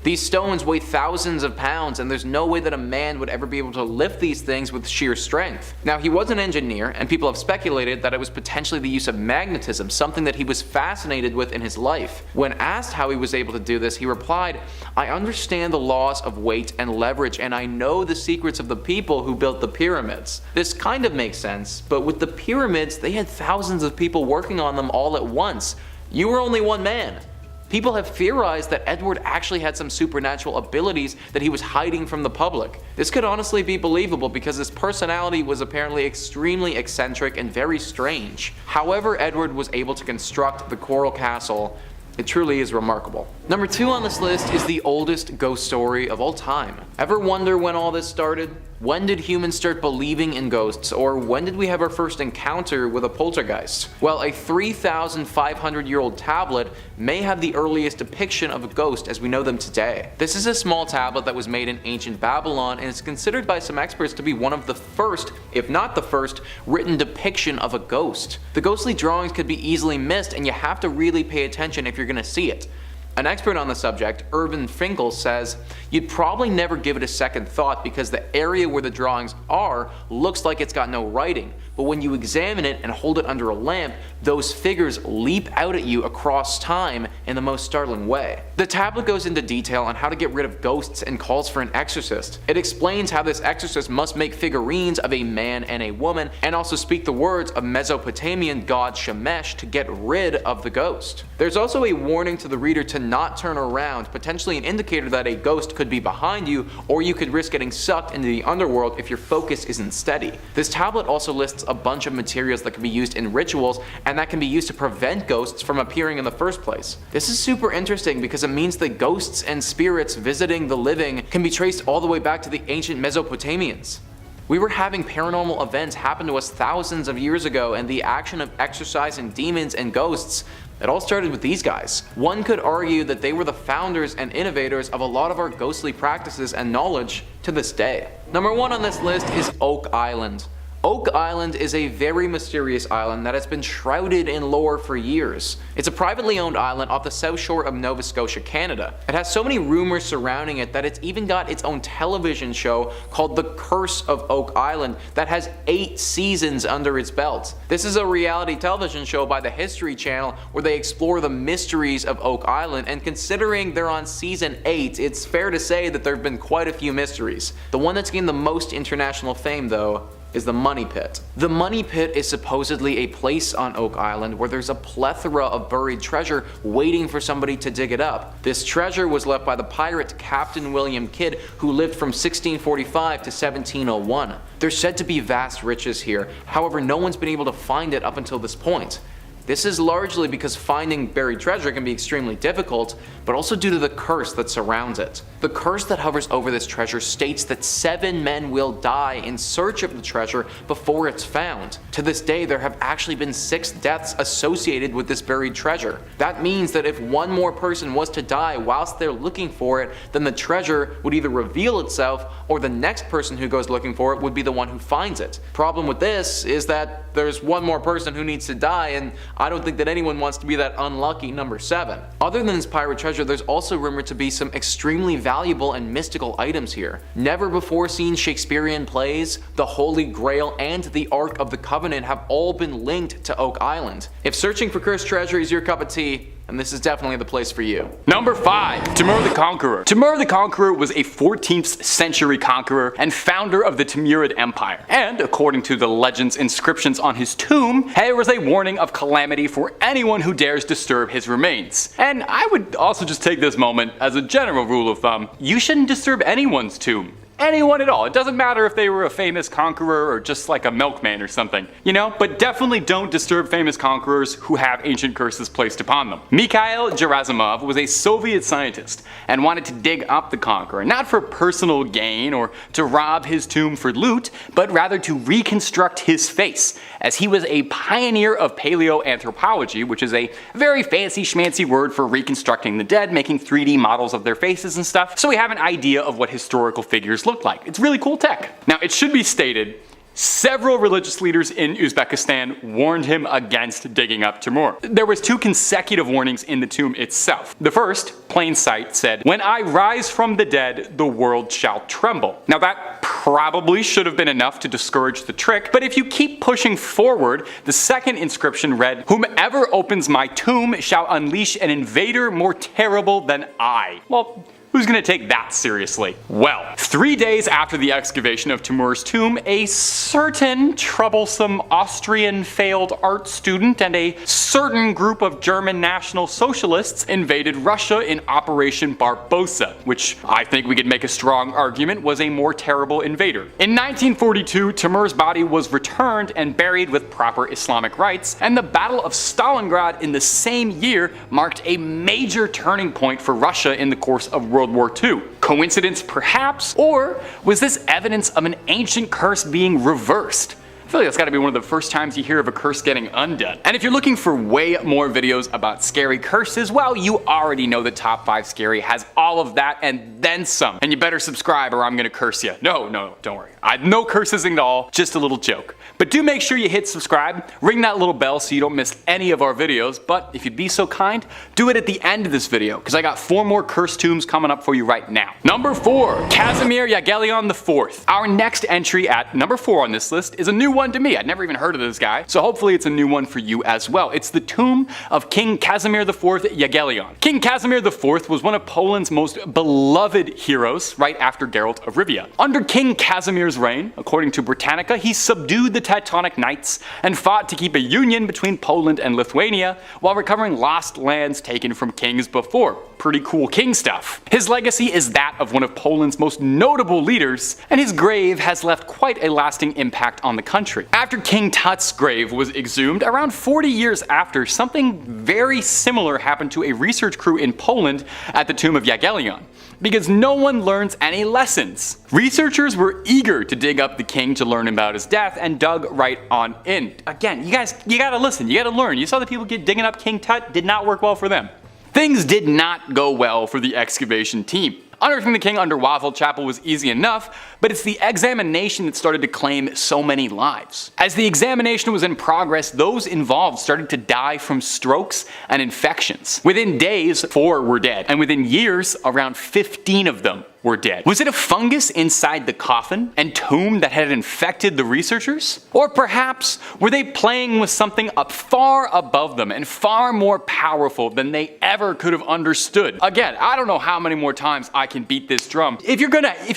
These stones weigh thousands of pounds and there's no way that a man would ever be able to lift these things with sheer strength. Now he was an engineer and people have speculated that it was potentially the use of magnetism, something that he was fascinated with in his life. When asked how he was able to do this, he replied, "I understand the laws of weight and leverage and I know the secrets of the people who built the pyramids." This kind of makes sense, but with the pyramids they had thousands of people working on them all at once. You were only one man. People have theorized that Edward actually had some supernatural abilities that he was hiding from the public. This could honestly be believable because his personality was apparently extremely eccentric and very strange. However Edward was able to construct the Coral Castle, it truly is remarkable. Number 2 on this list is the oldest ghost story of all time. Ever wonder when all this started? When did humans start believing in ghosts, or when did we have our first encounter with a poltergeist? Well, a 3,500-year-old tablet may have the earliest depiction of a ghost as we know them today. This is a small tablet that was made in ancient Babylon and is considered by some experts to be one of the first, if not the first, written depiction of a ghost. The ghostly drawings could be easily missed and you have to really pay attention if you're going to see it. An expert on the subject, Irvin Finkel, says, "You'd probably never give it a second thought because the area where the drawings are looks like it's got no writing, but when you examine it and hold it under a lamp, those figures leap out at you across time in the most startling way." The tablet goes into detail on how to get rid of ghosts and calls for an exorcist. It explains how this exorcist must make figurines of a man and a woman and also speak the words of Mesopotamian god Shemesh to get rid of the ghost. There's also a warning to the reader to not turn around, potentially an indicator that a ghost could be behind you or you could risk getting sucked into the underworld if your focus isn't steady. This tablet also lists a bunch of materials that can be used in rituals and that can be used to prevent ghosts from appearing in the first place. This is super interesting because it means that ghosts and spirits visiting the living can be traced all the way back to the ancient Mesopotamians. We were having paranormal events happen to us thousands of years ago, and the action of exorcising demons and ghosts, it all started with these guys. One could argue that they were the founders and innovators of a lot of our ghostly practices and knowledge to this day. Number 1 on this list is Oak Island. Oak Island is a very mysterious island that has been shrouded in lore for years. It's a privately owned island off the south shore of Nova Scotia, Canada. It has so many rumors surrounding it that it's even got its own television show called The Curse of Oak Island that has 8 seasons under its belt. This is a reality television show by the History Channel where they explore the mysteries of Oak Island, and considering they're on season 8, it's fair to say that there have been quite a few mysteries. The one that's gained the most international fame though is the Money Pit. The Money Pit is supposedly a place on Oak Island where there's a plethora of buried treasure waiting for somebody to dig it up. This treasure was left by the pirate Captain William Kidd, who lived from 1645 to 1701. There's said to be vast riches here, however no one's been able to find it up until this point. This is largely because finding buried treasure can be extremely difficult, but also due to the curse that surrounds it. The curse that hovers over this treasure states that 7 men will die in search of the treasure before it's found. To this day, there have actually been 6 deaths associated with this buried treasure. That means that if one more person was to die whilst they're looking for it, then the treasure would either reveal itself or the next person who goes looking for it would be the one who finds it. Problem with this is that there's one more person who needs to die, and I don't think that anyone wants to be that unlucky number 7. Other than this pirate treasure, there's also rumored to be some extremely valuable and mystical items here. Never before seen Shakespearean plays, the Holy Grail, and the Ark of the Covenant have all been linked to Oak Island. If searching for cursed treasure is your cup of tea, and and this is definitely the place for you. Number 5. Timur the Conqueror. Timur the Conqueror was a 14th century conqueror and founder of the Timurid Empire. And according to the legend's inscriptions on his tomb, there was a warning of calamity for anyone who dares disturb his remains. And I would also just take this moment as a general rule of thumb, you shouldn't disturb anyone's tomb. Anyone at all. It doesn't matter if they were a famous conqueror or just like a milkman or something, you know? But definitely don't disturb famous conquerors who have ancient curses placed upon them. Mikhail Gerasimov was a Soviet scientist and wanted to dig up the conqueror, not for personal gain or to rob his tomb for loot, but rather to reconstruct his face, as he was a pioneer of paleoanthropology, which is a very fancy schmancy word for reconstructing the dead, making 3D models of their faces and stuff, so we have an idea of what historical figures look like. It's really cool tech. Now, it should be stated, several religious leaders in Uzbekistan warned him against digging up Timur. There was 2 consecutive warnings in the tomb itself. The first, plain sight, said, "When I rise from the dead, the world shall tremble." Now that probably should have been enough to discourage the trick, but if you keep pushing forward, the second inscription read, "Whomever opens my tomb shall unleash an invader more terrible than I." Well, who's gonna take that seriously? Well, 3 days after the excavation of Timur's tomb, a certain troublesome Austrian failed art student and a certain group of German National Socialists invaded Russia in Operation Barbarossa, which I think we could make a strong argument was a more terrible invader. In 1942, Timur's body was returned and buried with proper Islamic rites, and the Battle of Stalingrad in the same year marked a major turning point for Russia in the course of World War II. Coincidence perhaps? Or was this evidence of an ancient curse being reversed? I feel like that's gotta be one of the first times you hear of a curse getting undone. And if you're looking for way more videos about scary curses, well, you already know that Top 5 Scary has all of that and then some. And you better subscribe or I'm gonna curse you. No, don't worry. No curses at all, just a little joke. But do make sure you hit subscribe, ring that little bell so you don't miss any of our videos, but if you'd be so kind, do it at the end of this video, because I got 4 more cursed tombs coming up for you right now. Number 4, Casmir IV. Our next entry at number 4 on this list is a new one to me. I'd never even heard of this guy, so hopefully it's a new one for you as well. It's the tomb of King Casmir IV Jagiellon. King Casmir IV was one of Poland's most beloved heroes right after Geralt of Rivia. Under King Casimir's reign, according to Britannica, he subdued the Teutonic Knights and fought to keep a union between Poland and Lithuania while recovering lost lands taken from kings before. Pretty cool king stuff. His legacy is that of one of Poland's most notable leaders, and his grave has left quite a lasting impact on the country. After King Tut's grave was exhumed, around 40 years after, something very similar happened to a research crew in Poland at the tomb of Jagiellon. Because no one learns any lessons. Researchers were eager to dig up the king to learn about his death and dug right on in. Again, you guys, you gotta listen, you gotta learn. You saw the people digging up King Tut, did not work well for them. Things did not go well for the excavation team. Unearthing the king under Wavell Chapel was easy enough, but it's the examination that started to claim so many lives. As the examination was in progress, those involved started to die from strokes and infections. Within days, 4 were dead, and within years, around 15 of them were dead. Was it a fungus inside the coffin and tomb that had infected the researchers? Or perhaps were they playing with something up far above them and far more powerful than they ever could have understood? Again, I don't know how many more times I can beat this drum. If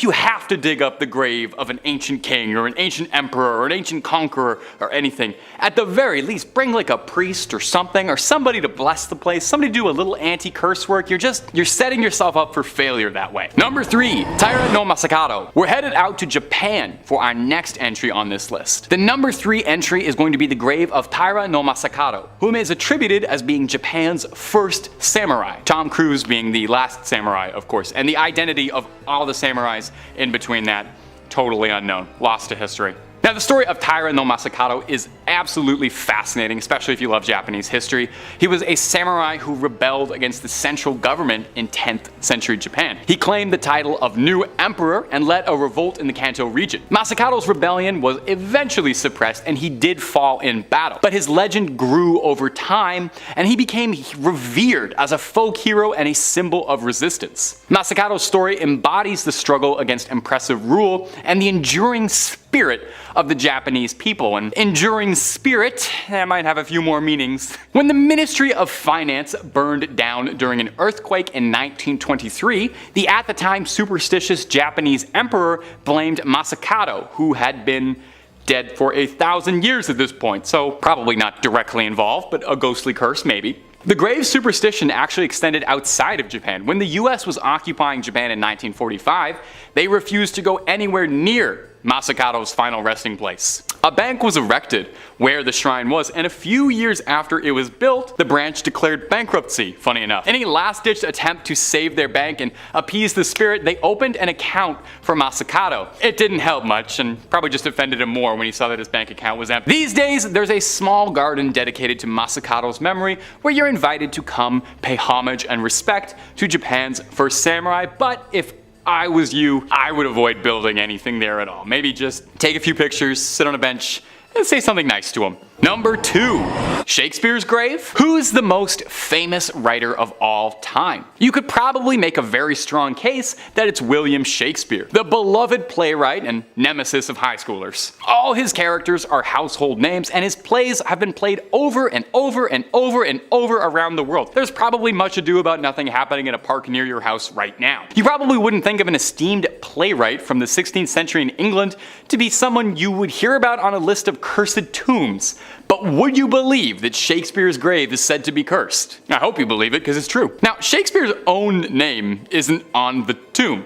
you have to dig up the grave of an ancient king or an ancient emperor or an ancient conqueror or anything, at the very least bring like a priest or something, or somebody to bless the place, somebody to do a little anti-curse work. You're setting yourself up for failure that way. Number 3, Tyrano Masakado. We're headed out to Japan for our next entry on this list. The number 3 entry is going to be the grave of Tyrano Masakado, whom is attributed as being Japan's first samurai. Tom Cruise being the last samurai, of course, and the identity of all the samurais in between that, totally unknown, lost to history. Now, the story of Tyrano Masakado is absolutely fascinating, especially if you love Japanese history. He was a samurai who rebelled against the central government in 10th century Japan. He claimed the title of new emperor and led a revolt in the Kanto region. Masakado's rebellion was eventually suppressed and he did fall in battle, but his legend grew over time and he became revered as a folk hero and a symbol of resistance. Masakado's story embodies the struggle against oppressive rule and the enduring spirit spirit of the Japanese people. And enduring spirit, that might have a few more meanings. When the Ministry of Finance burned down during an earthquake in 1923, the at the time superstitious Japanese emperor blamed Masakado, who had been dead for 1,000 years at this point, so probably not directly involved, but a ghostly curse maybe. The grave superstition actually extended outside of Japan. When the US was occupying Japan in 1945, they refused to go anywhere near Masakado's final resting place. A bank was erected where the shrine was, and a few years after it was built, the branch declared bankruptcy, funny enough. In a last-ditch attempt to save their bank and appease the spirit, they opened an account for Masakado. It didn't help much, and probably just offended him more when he saw that his bank account was empty. These days, there's a small garden dedicated to Masakado's memory where you're invited to come pay homage and respect to Japan's first samurai, but if I was you, I would avoid building anything there at all. Maybe just take a few pictures, sit on a bench, and say something nice to him. Number 2. Shakespeare's grave? Who's the most famous writer of all time? You could probably make a very strong case that it's William Shakespeare, the beloved playwright and nemesis of high schoolers. All his characters are household names, and his plays have been played over and over and over and over around the world. There's probably much ado about nothing happening in a park near your house right now. You probably wouldn't think of an esteemed playwright from the 16th century in England to be someone you would hear about on a list of cursed tombs. But would you believe that Shakespeare's grave is said to be cursed? I hope you believe it, because it's true. Now, Shakespeare's own name isn't on the tomb.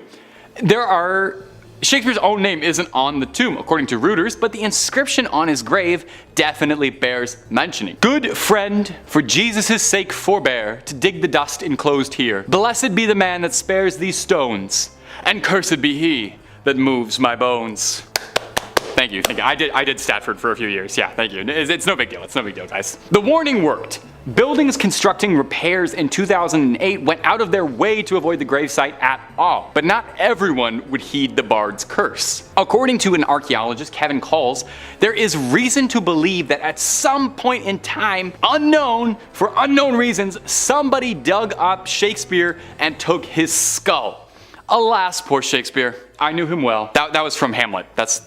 Shakespeare's own name isn't on the tomb, according to Reuters, but the inscription on his grave definitely bears mentioning. Good friend, for Jesus' sake forbear to dig the dust enclosed here. Blessed be the man that spares these stones, and cursed be he that moves my bones. Thank you. I did Statford for a few years. Yeah, thank you. It's no big deal. It's no big deal, guys. The warning worked. Buildings constructing repairs in 2008 went out of their way to avoid the gravesite at all, but not everyone would heed the bard's curse. According to an archaeologist, Kevin Calls, there is reason to believe that at some point in time, for unknown reasons, somebody dug up Shakespeare and took his skull. Alas, poor Shakespeare. I knew him well. That was from Hamlet. That's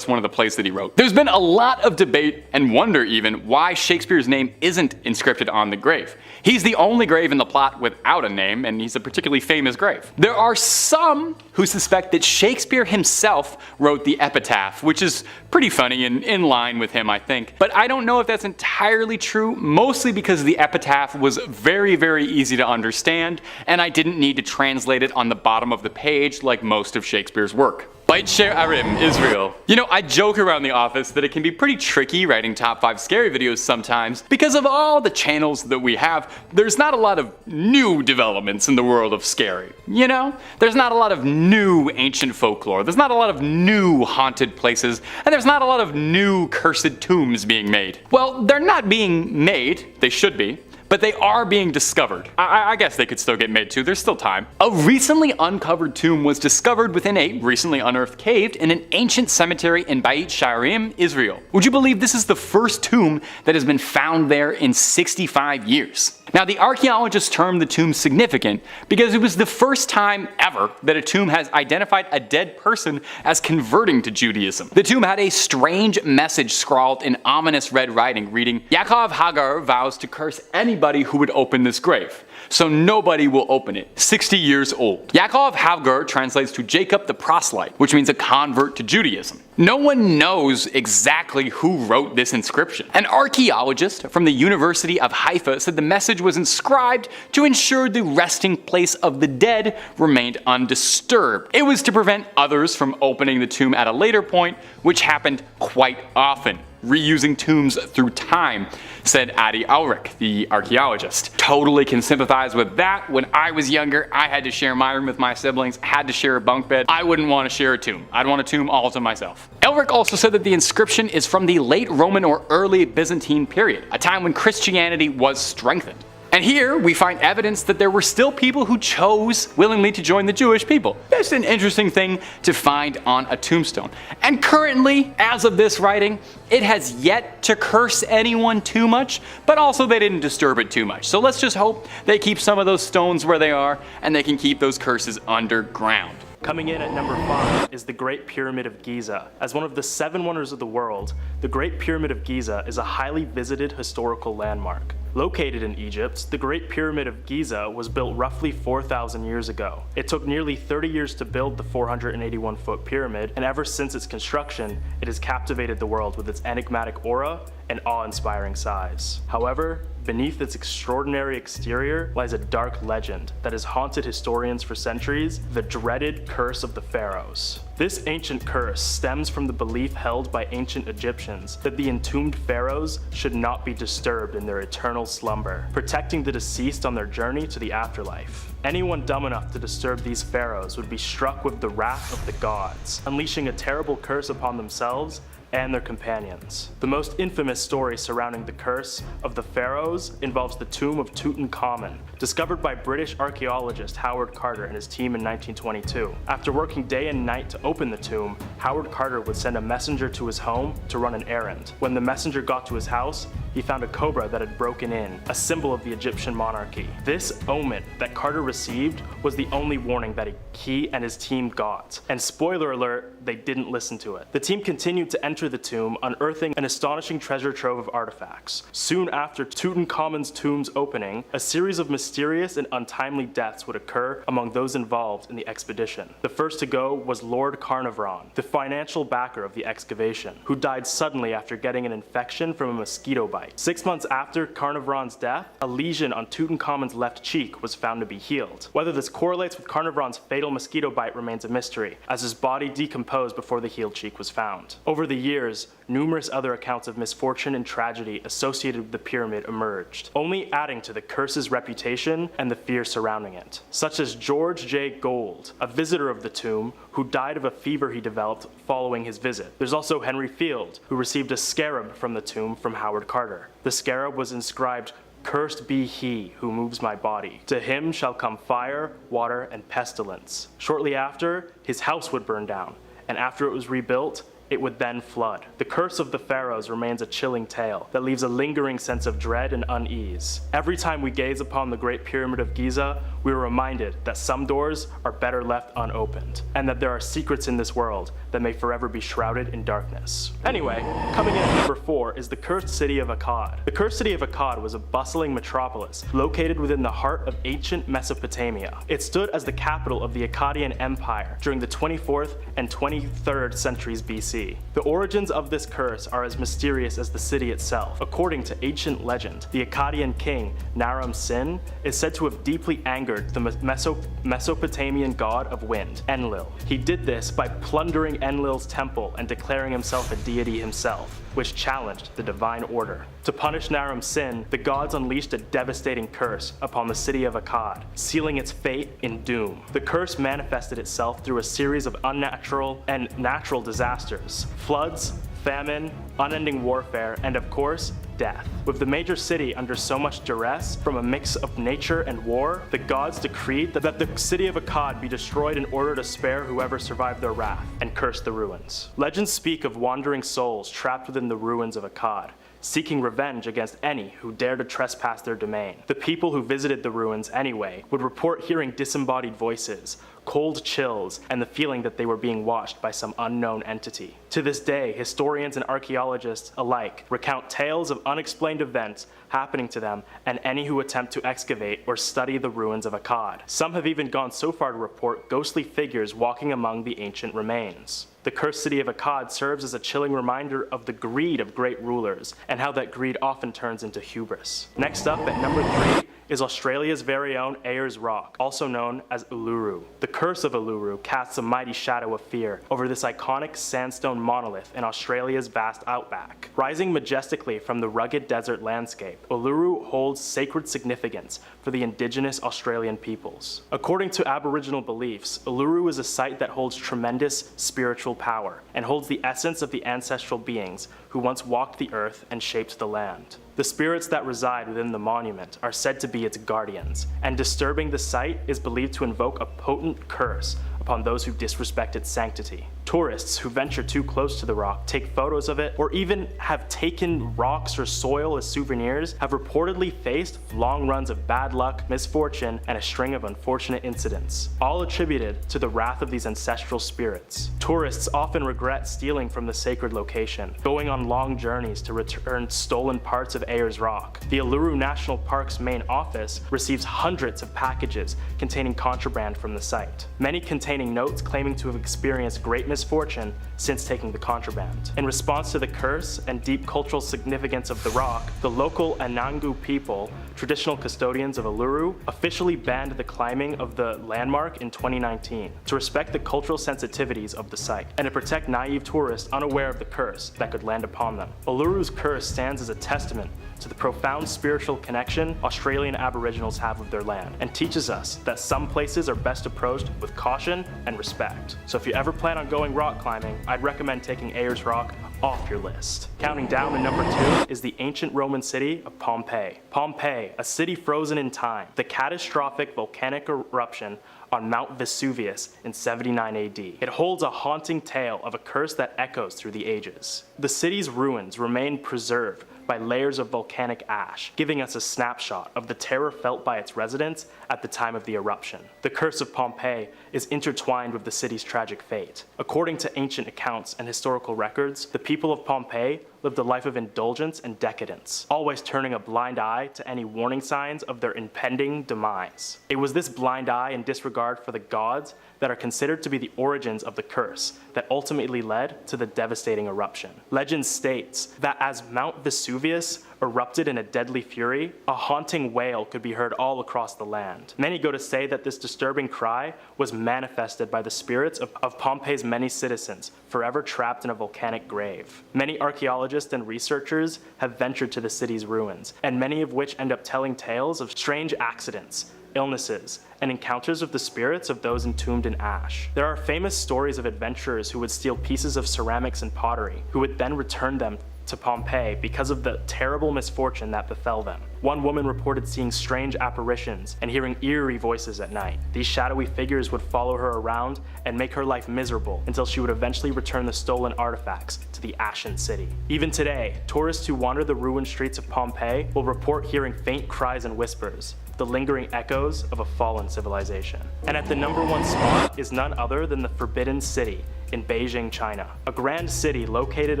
one of the plays that he wrote. There's been a lot of debate and wonder even why Shakespeare's name isn't inscripted on the grave. He's the only grave in the plot without a name, and he's a particularly famous grave. There are some who suspect that Shakespeare himself wrote the epitaph, which is pretty funny and in line with him, I think. But I don't know if that's entirely true, mostly because the epitaph was very, very easy to understand, and I didn't need to translate it on the bottom of the page like most of Shakespeare's work. Bite Arim, Israel. You know, I joke around the office that it can be pretty tricky writing top 5 scary videos sometimes. Because of all the channels that we have, there's not a lot of new developments in the world of scary. You know? There's not a lot of new ancient folklore, there's not a lot of new haunted places, and there's not a lot of new cursed tombs being made. Well, they're not being made, they should be. But they are being discovered. I guess they could still get made too, there's still time. A recently uncovered tomb was discovered within a recently unearthed cave in an ancient cemetery in Beit Sharim, Israel. Would you believe this is the first tomb that has been found there in 65 years? Now, the archaeologists termed the tomb significant because it was the first time ever that a tomb has identified a dead person as converting to Judaism. The tomb had a strange message scrawled in ominous red writing reading, Yaakov Hagar vows to curse anybody who would open this grave, so nobody will open it. 60 years old. Yaakov Hagar translates to Jacob the proselyte, which means a convert to Judaism. No one knows exactly who wrote this inscription. An archaeologist from the University of Haifa said the message was inscribed to ensure the resting place of the dead remained undisturbed. It was to prevent others from opening the tomb at a later point, which happened quite often. Reusing tombs through time, said Adi Ulrich, the archaeologist. Totally can sympathize with that. When I was younger, I had to share my room with my siblings, had to share a bunk bed. I wouldn't want to share a tomb. I'd want a tomb all to myself. Ulrich also said that the inscription is from the late Roman or early Byzantine period, a time when Christianity was strengthened. And here we find evidence that there were still people who chose willingly to join the Jewish people. That's an interesting thing to find on a tombstone. And currently, as of this writing, it has yet to curse anyone too much, but also they didn't disturb it too much. So let's just hope they keep some of those stones where they are and they can keep those curses underground. Coming in at number 5 is the Great Pyramid of Giza. As one of the 7 wonders of the world, the Great Pyramid of Giza is a highly visited historical landmark. Located in Egypt, the Great Pyramid of Giza was built roughly 4,000 years ago. It took nearly 30 years to build the 481-foot pyramid, and ever since its construction, it has captivated the world with its enigmatic aura and awe-inspiring size. However, beneath its extraordinary exterior lies a dark legend that has haunted historians for centuries, the dreaded Curse of the Pharaohs. This ancient curse stems from the belief held by ancient Egyptians that the entombed pharaohs should not be disturbed in their eternal slumber, protecting the deceased on their journey to the afterlife. Anyone dumb enough to disturb these pharaohs would be struck with the wrath of the gods, unleashing a terrible curse upon themselves and their companions. The most infamous story surrounding the curse of the pharaohs involves the tomb of Tutankhamun, discovered by British archaeologist Howard Carter and his team in 1922. After working day and night to open the tomb, Howard Carter would send a messenger to his home to run an errand. When the messenger got to his house, he found a cobra that had broken in, a symbol of the Egyptian monarchy. This omen that Carter received was the only warning that he and his team got. And spoiler alert, they didn't listen to it. The team continued to enter the tomb, unearthing an astonishing treasure trove of artifacts. Soon after Tutankhamun's tomb's opening, a series of mysterious and untimely deaths would occur among those involved in the expedition. The first to go was Lord Carnarvon, the financial backer of the excavation, who died suddenly after getting an infection from a mosquito bite. 6 months after Carnarvon's death, a lesion on Tutankhamun's left cheek was found to be healed. Whether this correlates with Carnarvon's fatal mosquito bite remains a mystery, as his body decomposed before the healed cheek was found. Over the years, numerous other accounts of misfortune and tragedy associated with the pyramid emerged, only adding to the curse's reputation and the fear surrounding it, such as George J. Gold, a visitor of the tomb who died of a fever he developed following his visit. There's also Henry Field, who received a scarab from the tomb from Howard Carter. The scarab was inscribed, "Cursed be he who moves my body. To him shall come fire, water, and pestilence." Shortly after, his house would burn down, and after it was rebuilt, it would then flood. The curse of the pharaohs remains a chilling tale that leaves a lingering sense of dread and unease. Every time we gaze upon the Great Pyramid of Giza, we are reminded that some doors are better left unopened, and that there are secrets in this world that may forever be shrouded in darkness. Anyway, coming in at number 4 is the Cursed City of Aad. The Cursed City of Aad was a bustling metropolis located within the heart of ancient Mesopotamia. It stood as the capital of the Akkadian Empire during the 24th and 23rd centuries BC. The origins of this curse are as mysterious as the city itself. According to ancient legend, the Akkadian king Naram Sin is said to have deeply angered the Mesopotamian god of wind, Enlil. He did this by plundering Enlil's temple and declaring himself a deity himself, which challenged the divine order. To punish Naram Sin, the gods unleashed a devastating curse upon the city of Akkad, sealing its fate in doom. The curse manifested itself through a series of unnatural and natural disasters: floods, famine, unending warfare, and of course, death. With the major city under so much duress from a mix of nature and war, the gods decreed that the city of Akkad be destroyed in order to spare whoever survived their wrath, and curse the ruins. Legends speak of wandering souls trapped within the ruins of Akkad, seeking revenge against any who dared to trespass their domain. The people who visited the ruins anyway would report hearing disembodied voices, cold chills, and the feeling that they were being watched by some unknown entity. To this day, historians and archaeologists alike recount tales of unexplained events happening to them and any who attempt to excavate or study the ruins of Akkad. Some have even gone so far to report ghostly figures walking among the ancient remains. The Cursed City of Akkad serves as a chilling reminder of the greed of great rulers and how that greed often turns into hubris. Next up at number 3 is Australia's very own Ayers Rock, also known as Uluru. The Curse of Uluru casts a mighty shadow of fear over this iconic sandstone monolith in Australia's vast outback. Rising majestically from the rugged desert landscape, Uluru holds sacred significance for the indigenous Australian peoples. According to Aboriginal beliefs, Uluru is a site that holds tremendous spiritual power and holds the essence of the ancestral beings who once walked the earth and shaped the land. The spirits that reside within the monument are said to be its guardians, and disturbing the site is believed to invoke a potent curse upon those who disrespect its sanctity. Tourists who venture too close to the rock, take photos of it, or even have taken rocks or soil as souvenirs have reportedly faced long runs of bad luck, misfortune, and a string of unfortunate incidents, all attributed to the wrath of these ancestral spirits. Tourists often regret stealing from the sacred location, going on long journeys to return stolen parts of Ayers Rock. The Uluru National Park's main office receives hundreds of packages containing contraband from the site, many containing notes claiming to have experienced great misfortune since taking the contraband. In response to the curse and deep cultural significance of the rock, the local Anangu people, traditional custodians of Uluru, officially banned the climbing of the landmark in 2019 to respect the cultural sensitivities of the site and to protect naive tourists unaware of the curse that could land upon them. Uluru's curse stands as a testament to the profound spiritual connection Australian Aboriginals have with their land, and teaches us that some places are best approached with caution and respect. So if you ever plan on going rock climbing, I'd recommend taking Ayers Rock off your list. Counting down to number 2 is the ancient Roman city of Pompeii. Pompeii, a city frozen in time, the catastrophic volcanic eruption on Mount Vesuvius in 79 AD. It holds a haunting tale of a curse that echoes through the ages. The city's ruins remain preserved by layers of volcanic ash, giving us a snapshot of the terror felt by its residents at the time of the eruption. The Curse of Pompei is intertwined with the city's tragic fate. According to ancient accounts and historical records, the people of Pompeii lived a life of indulgence and decadence, always turning a blind eye to any warning signs of their impending demise. It was this blind eye and disregard for the gods that are considered to be the origins of the curse that ultimately led to the devastating eruption. Legend states that as Mount Vesuvius erupted in a deadly fury, a haunting wail could be heard all across the land. Many go to say that this disturbing cry was manifested by the spirits of Pompeii's many citizens, forever trapped in a volcanic grave. Many archaeologists and researchers have ventured to the city's ruins, and many of which end up telling tales of strange accidents, illnesses, and encounters with the spirits of those entombed in ash. There are famous stories of adventurers who would steal pieces of ceramics and pottery, who would then return them to Pompeii because of the terrible misfortune that befell them. One woman reported seeing strange apparitions and hearing eerie voices at night. These shadowy figures would follow her around and make her life miserable until she would eventually return the stolen artifacts to the ashen city. Even today, tourists who wander the ruined streets of Pompeii will report hearing faint cries and whispers, the lingering echoes of a fallen civilization. And at the number 1 spot is none other than the Forbidden City in Beijing, China. A grand city located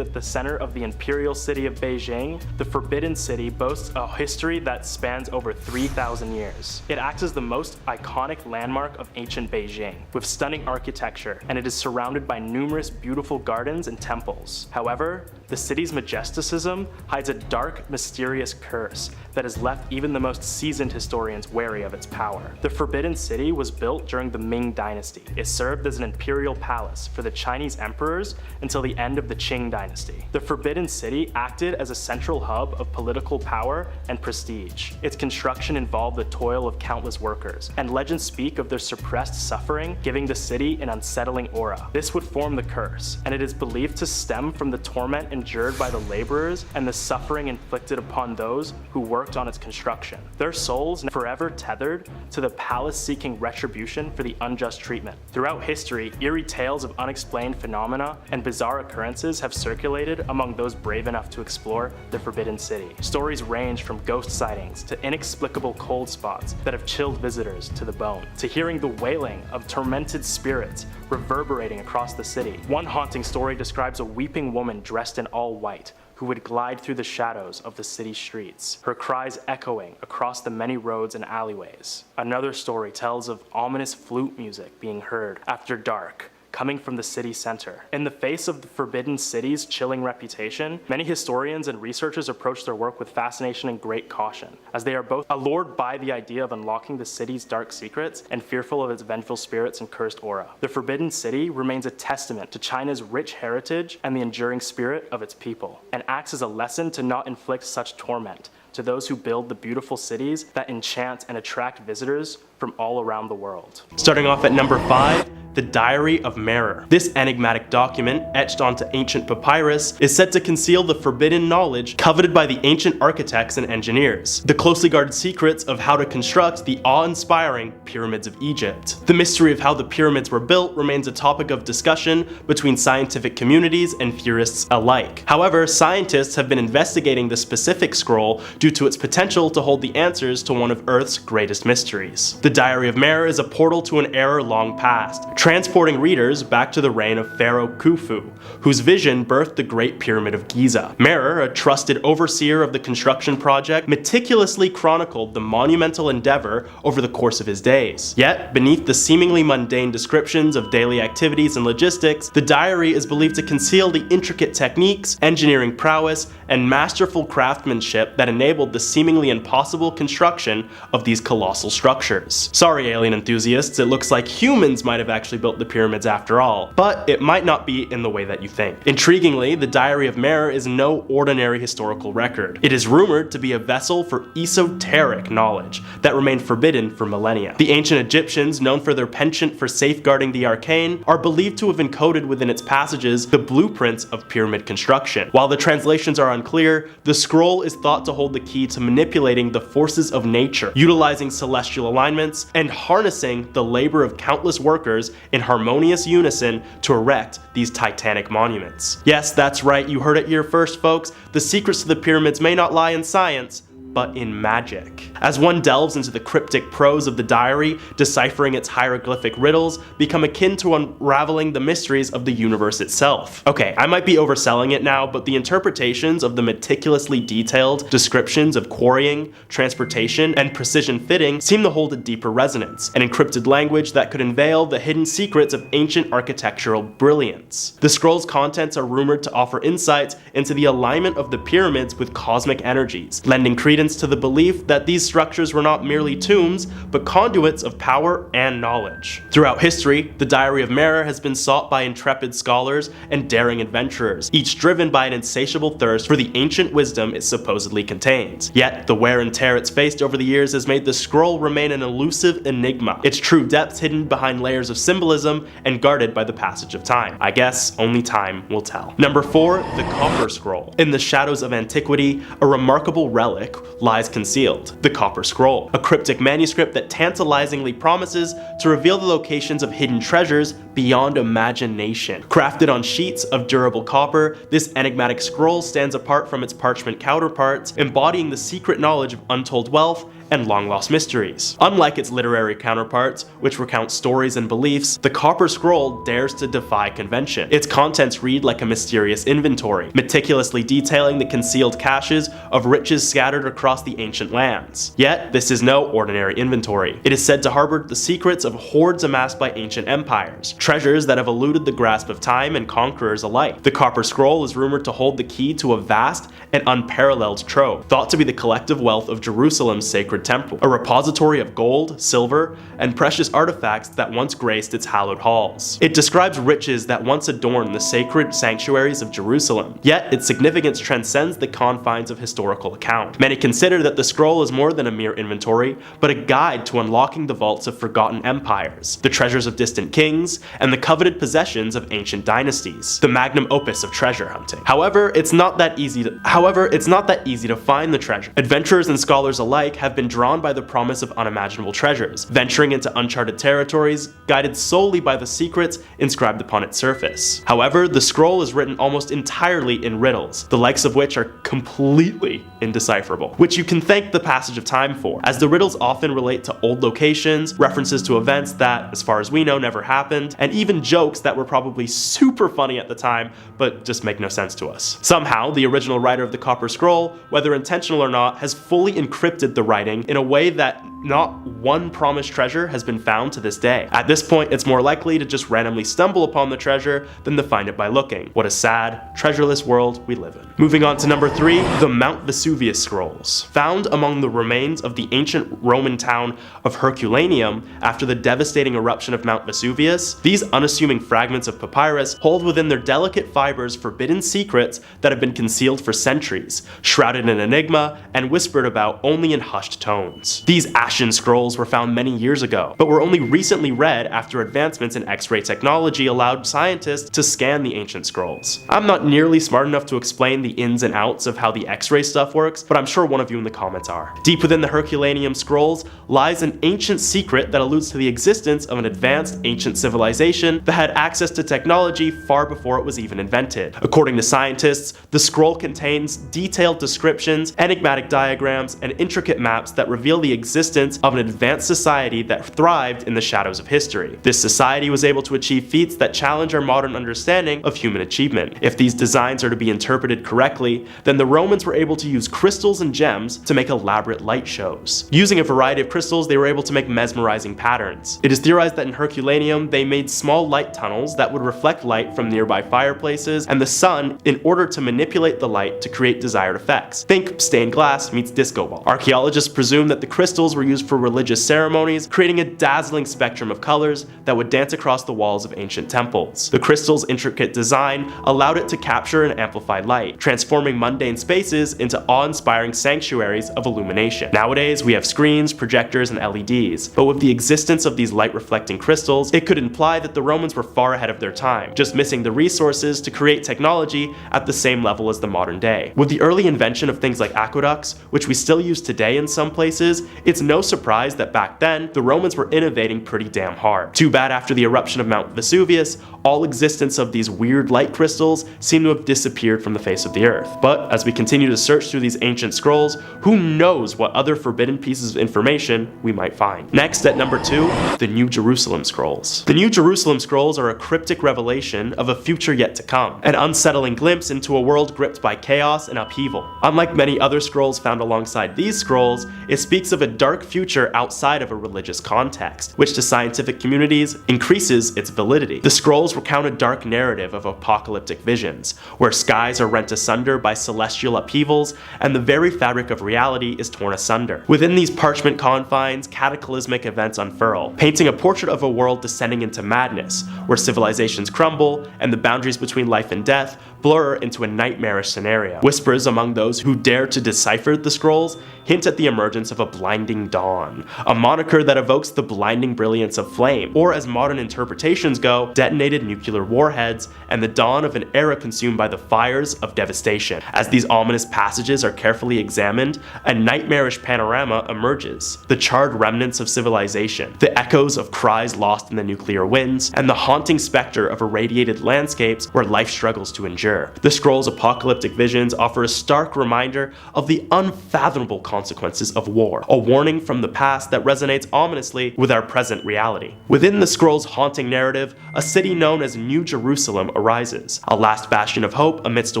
at the center of the imperial city of Beijing, the Forbidden City boasts a history that spans over 3,000 years. It acts as the most iconic landmark of ancient Beijing, with stunning architecture, and it is surrounded by numerous beautiful gardens and temples. However, the city's majesticism hides a dark, mysterious curse that has left even the most seasoned historians wary of its power. The Forbidden City was built during the Ming Dynasty. It served as an imperial palace for the Chinese emperors until the end of the Qing Dynasty. The Forbidden City acted as a central hub of political power and prestige. Its construction involved the toil of countless workers, and legends speak of their suppressed suffering, giving the city an unsettling aura. This would form the curse, and it is believed to stem from the torment endured by the laborers and the suffering inflicted upon those who worked on its construction. Their souls forever tethered to the palace seeking retribution for the unjust treatment. Throughout history, eerie tales of unexplained phenomena and bizarre occurrences have circulated among those brave enough to explore the Forbidden City. Stories range from ghost sightings to inexplicable cold spots that have chilled visitors to the bone, to hearing the wailing of tormented spirits reverberating across the city. One haunting story describes a weeping woman dressed in all white who would glide through the shadows of the city streets, her cries echoing across the many roads and alleyways. Another story tells of ominous flute music being heard after dark, coming from the city center. In the face of the Forbidden City's chilling reputation, many historians and researchers approach their work with fascination and great caution, as they are both allured by the idea of unlocking the city's dark secrets and fearful of its vengeful spirits and cursed aura. The Forbidden City remains a testament to China's rich heritage and the enduring spirit of its people, and acts as a lesson to not inflict such torment to those who build the beautiful cities that enchant and attract visitors from all around the world. Starting off at number 5, the Diary of Merer. This enigmatic document, etched onto ancient papyrus, is said to conceal the forbidden knowledge coveted by the ancient architects and engineers, the closely guarded secrets of how to construct the awe-inspiring pyramids of Egypt. The mystery of how the pyramids were built remains a topic of discussion between scientific communities and theorists alike. However, scientists have been investigating the specific scroll due to its potential to hold the answers to one of Earth's greatest mysteries. The Diary of Merer is a portal to an era long past, transporting readers back to the reign of Pharaoh Khufu, whose vision birthed the Great Pyramid of Giza. Merer, a trusted overseer of the construction project, meticulously chronicled the monumental endeavor over the course of his days. Yet, beneath the seemingly mundane descriptions of daily activities and logistics, the diary is believed to conceal the intricate techniques, engineering prowess, and masterful craftsmanship that enabled the seemingly impossible construction of these colossal structures. Sorry, alien enthusiasts, it looks like humans might have actually built the pyramids after all, but it might not be in the way that you think. Intriguingly, the Diary of Merer is no ordinary historical record. It is rumored to be a vessel for esoteric knowledge that remained forbidden for millennia. The ancient Egyptians, known for their penchant for safeguarding the arcane, are believed to have encoded within its passages the blueprints of pyramid construction. While the translations are unclear, the scroll is thought to hold the key to manipulating the forces of nature, utilizing celestial alignments, and harnessing the labor of countless workers in harmonious unison to erect these titanic monuments. Yes, that's right, you heard it here first, folks. The secrets to the pyramids may not lie in science, but in magic. As one delves into the cryptic prose of the diary, deciphering its hieroglyphic riddles become akin to unraveling the mysteries of the universe itself. Okay, I might be overselling it now, but the interpretations of the meticulously detailed descriptions of quarrying, transportation, and precision fitting seem to hold a deeper resonance, an encrypted language that could unveil the hidden secrets of ancient architectural brilliance. The scroll's contents are rumored to offer insights into the alignment of the pyramids with cosmic energies, lending credence to the belief that these structures were not merely tombs, but conduits of power and knowledge. Throughout history, the Diary of Merer has been sought by intrepid scholars and daring adventurers, each driven by an insatiable thirst for the ancient wisdom it supposedly contains. Yet, the wear and tear it's faced over the years has made the scroll remain an elusive enigma, its true depths hidden behind layers of symbolism and guarded by the passage of time. I guess only time will tell. Number 4, the Copper Scroll. In the shadows of antiquity, a remarkable relic lies concealed, the Copper Scroll, a cryptic manuscript that tantalizingly promises to reveal the locations of hidden treasures beyond imagination. Crafted on sheets of durable copper, this enigmatic scroll stands apart from its parchment counterparts, embodying the secret knowledge of untold wealth and long-lost mysteries. Unlike its literary counterparts, which recount stories and beliefs, the Copper Scroll dares to defy convention. Its contents read like a mysterious inventory, meticulously detailing the concealed caches of riches scattered across the ancient lands. Yet, this is no ordinary inventory. It is said to harbor the secrets of hoards amassed by ancient empires, treasures that have eluded the grasp of time and conquerors alike. The Copper Scroll is rumored to hold the key to a vast and unparalleled trove, thought to be the collective wealth of Jerusalem's sacred temple, a repository of gold, silver, and precious artifacts that once graced its hallowed halls. It describes riches that once adorned the sacred sanctuaries of Jerusalem, yet its significance transcends the confines of historical account. Many consider that the scroll is more than a mere inventory, but a guide to unlocking the vaults of forgotten empires, the treasures of distant kings, and the coveted possessions of ancient dynasties, the magnum opus of treasure hunting. However, it's not that easy to find the treasure. Adventurers and scholars alike have been drawn by the promise of unimaginable treasures, venturing into uncharted territories, guided solely by the secrets inscribed upon its surface. However, the scroll is written almost entirely in riddles, the likes of which are completely indecipherable, which you can thank the passage of time for, as the riddles often relate to old locations, references to events that, as far as we know, never happened, and even jokes that were probably super funny at the time, but just make no sense to us. Somehow, the original writer of the Copper Scroll, whether intentional or not, has fully encrypted the writing in a way that not one promised treasure has been found to this day. At this point, it's more likely to just randomly stumble upon the treasure than to find it by looking. What a sad, treasureless world we live in. Moving on to number 3, the Mount Vesuvius Scrolls. Found among the remains of the ancient Roman town of Herculaneum after the devastating eruption of Mount Vesuvius, these unassuming fragments of papyrus hold within their delicate fibers forbidden secrets that have been concealed for centuries, shrouded in enigma and whispered about only in hushed tones. These ashen scrolls were found many years ago, but were only recently read after advancements in X-ray technology allowed scientists to scan the ancient scrolls. I'm not nearly smart enough to explain the ins and outs of how the X-ray stuff works, but I'm sure one of you in the comments are. Deep within the Herculaneum scrolls lies an ancient secret that alludes to the existence of an advanced ancient civilization that had access to technology far before it was even invented. According to scientists, the scroll contains detailed descriptions, enigmatic diagrams, and intricate maps that reveal the existence of an advanced society that thrived in the shadows of history. This society was able to achieve feats that challenge our modern understanding of human achievement. If these designs are to be interpreted correctly, then the Romans were able to use crystals and gems to make elaborate light shows. Using a variety of crystals, they were able to make mesmerizing patterns. It is theorized that in Herculaneum, they made small light tunnels that would reflect light from nearby fireplaces and the sun in order to manipulate the light to create desired effects. Think stained glass meets disco ball. Archaeologists presume that the crystals were used for religious ceremonies, creating a dazzling spectrum of colors that would dance across the walls of ancient temples. The crystal's intricate design allowed it to capture and amplify light, transforming mundane spaces into awe-inspiring sanctuaries of illumination. Nowadays, we have screens, projectors, and LEDs, but with the existence of these light-reflecting crystals, it could imply that the Romans were far ahead of their time, just missing the resources to create technology at the same level as the modern day. With the early invention of things like aqueducts, which we still use today in some places, it's no surprise that back then, the Romans were innovating pretty damn hard. Too bad after the eruption of Mount Vesuvius, all existence of these weird light crystals seem to have disappeared from the face of the earth. But as we continue to search through these ancient scrolls, who knows what other forbidden pieces of information we might find. Next, at number 2, the New Jerusalem Scrolls. The New Jerusalem Scrolls are a cryptic revelation of a future yet to come, an unsettling glimpse into a world gripped by chaos and upheaval. Unlike many other scrolls found alongside these scrolls, it speaks of a dark future outside of a religious context, which to scientific communities increases its validity. The scrolls recount a dark narrative of apocalyptic visions, where skies are rent asunder by celestial upheavals and the very fabric of reality is torn asunder. Within these parchment confines, cataclysmic events unfurl, painting a portrait of a world descending into madness, where civilizations crumble and the boundaries between life and death blur into a nightmarish scenario. Whispers among those who dare to decipher the scrolls hint at the emergence of a blinding dawn, a moniker that evokes the blinding brilliance of flame, or as modern interpretations go, detonated nuclear warheads and the dawn of an era consumed by the fires of devastation. As these ominous passages are carefully examined, a nightmarish panorama emerges. The charred remnants of civilization, the echoes of cries lost in the nuclear winds, and the haunting specter of irradiated landscapes where life struggles to endure. The scroll's apocalyptic visions offer a stark reminder of the unfathomable consequences of war, a warning from the past that resonates ominously with our present reality. Within the scroll's haunting narrative, a city known as New Jerusalem arises, a last bastion of hope amidst a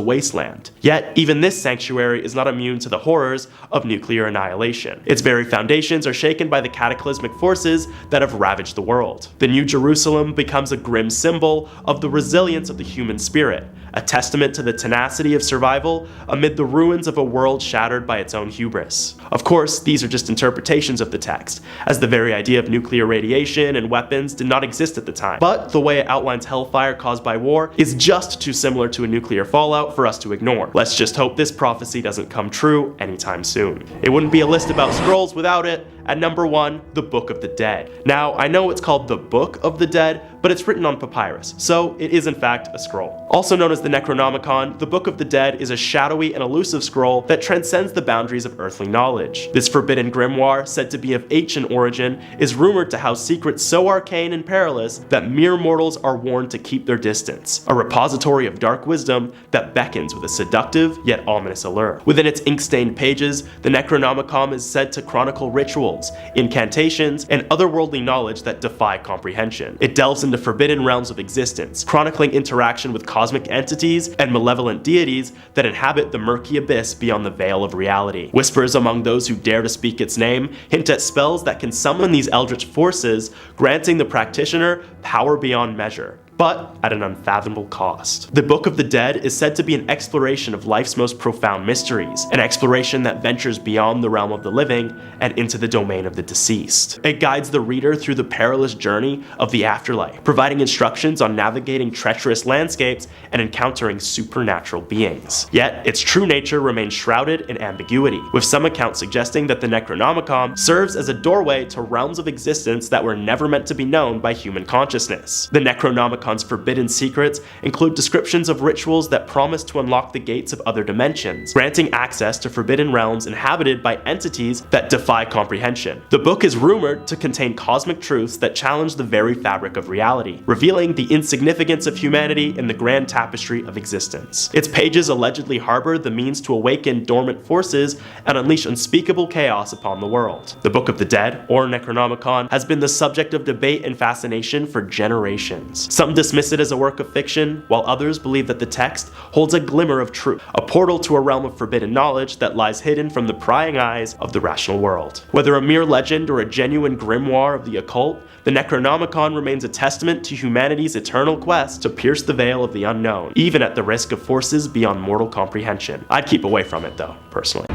wasteland. Yet, even this sanctuary is not immune to the horrors of nuclear annihilation. Its very foundations are shaken by the cataclysmic forces that have ravaged the world. The New Jerusalem becomes a grim symbol of the resilience of the human spirit, a testament to the tenacity of survival amid the ruins of a world shattered by its own hubris. Of course, these are just interpretations of the text, as the very idea of nuclear radiation and weapons did not exist at the time. But the way it outlines hellfire caused by war is just too similar to a nuclear fallout for us to ignore. Let's just hope this prophecy doesn't come true anytime soon. It wouldn't be a list about scrolls without it. At number 1, the Book of the Dead. Now, I know it's called the Book of the Dead, but it's written on papyrus, so it is in fact a scroll. Also known as the Necronomicon, the Book of the Dead is a shadowy and elusive scroll that transcends the boundaries of earthly knowledge. This forbidden grimoire, said to be of ancient origin, is rumored to house secrets so arcane and perilous that mere mortals are warned to keep their distance, a repository of dark wisdom that beckons with a seductive yet ominous allure. Within its ink-stained pages, the Necronomicon is said to chronicle rituals, incantations, and otherworldly knowledge that defy comprehension. It delves into forbidden realms of existence, chronicling interaction with cosmic entities and malevolent deities that inhabit the murky abyss beyond the veil of reality. Whispers among those who dare to speak its name hint at spells that can summon these eldritch forces, granting the practitioner power beyond measure. but at an unfathomable cost. The Book of the Dead is said to be an exploration of life's most profound mysteries, an exploration that ventures beyond the realm of the living and into the domain of the deceased. It guides the reader through the perilous journey of the afterlife, providing instructions on navigating treacherous landscapes and encountering supernatural beings. Yet, its true nature remains shrouded in ambiguity, with some accounts suggesting that the Necronomicon serves as a doorway to realms of existence that were never meant to be known by human consciousness. The Necronomicon's forbidden secrets include descriptions of rituals that promise to unlock the gates of other dimensions, granting access to forbidden realms inhabited by entities that defy comprehension. The book is rumored to contain cosmic truths that challenge the very fabric of reality, revealing the insignificance of humanity in the grand tapestry of existence. Its pages allegedly harbor the means to awaken dormant forces and unleash unspeakable chaos upon the world. The Book of the Dead, or Necronomicon, has been the subject of debate and fascination for generations. Some dismiss it as a work of fiction, while others believe that the text holds a glimmer of truth, a portal to a realm of forbidden knowledge that lies hidden from the prying eyes of the rational world. Whether a mere legend or a genuine grimoire of the occult, the Necronomicon remains a testament to humanity's eternal quest to pierce the veil of the unknown, even at the risk of forces beyond mortal comprehension. I'd keep away from it though, personally.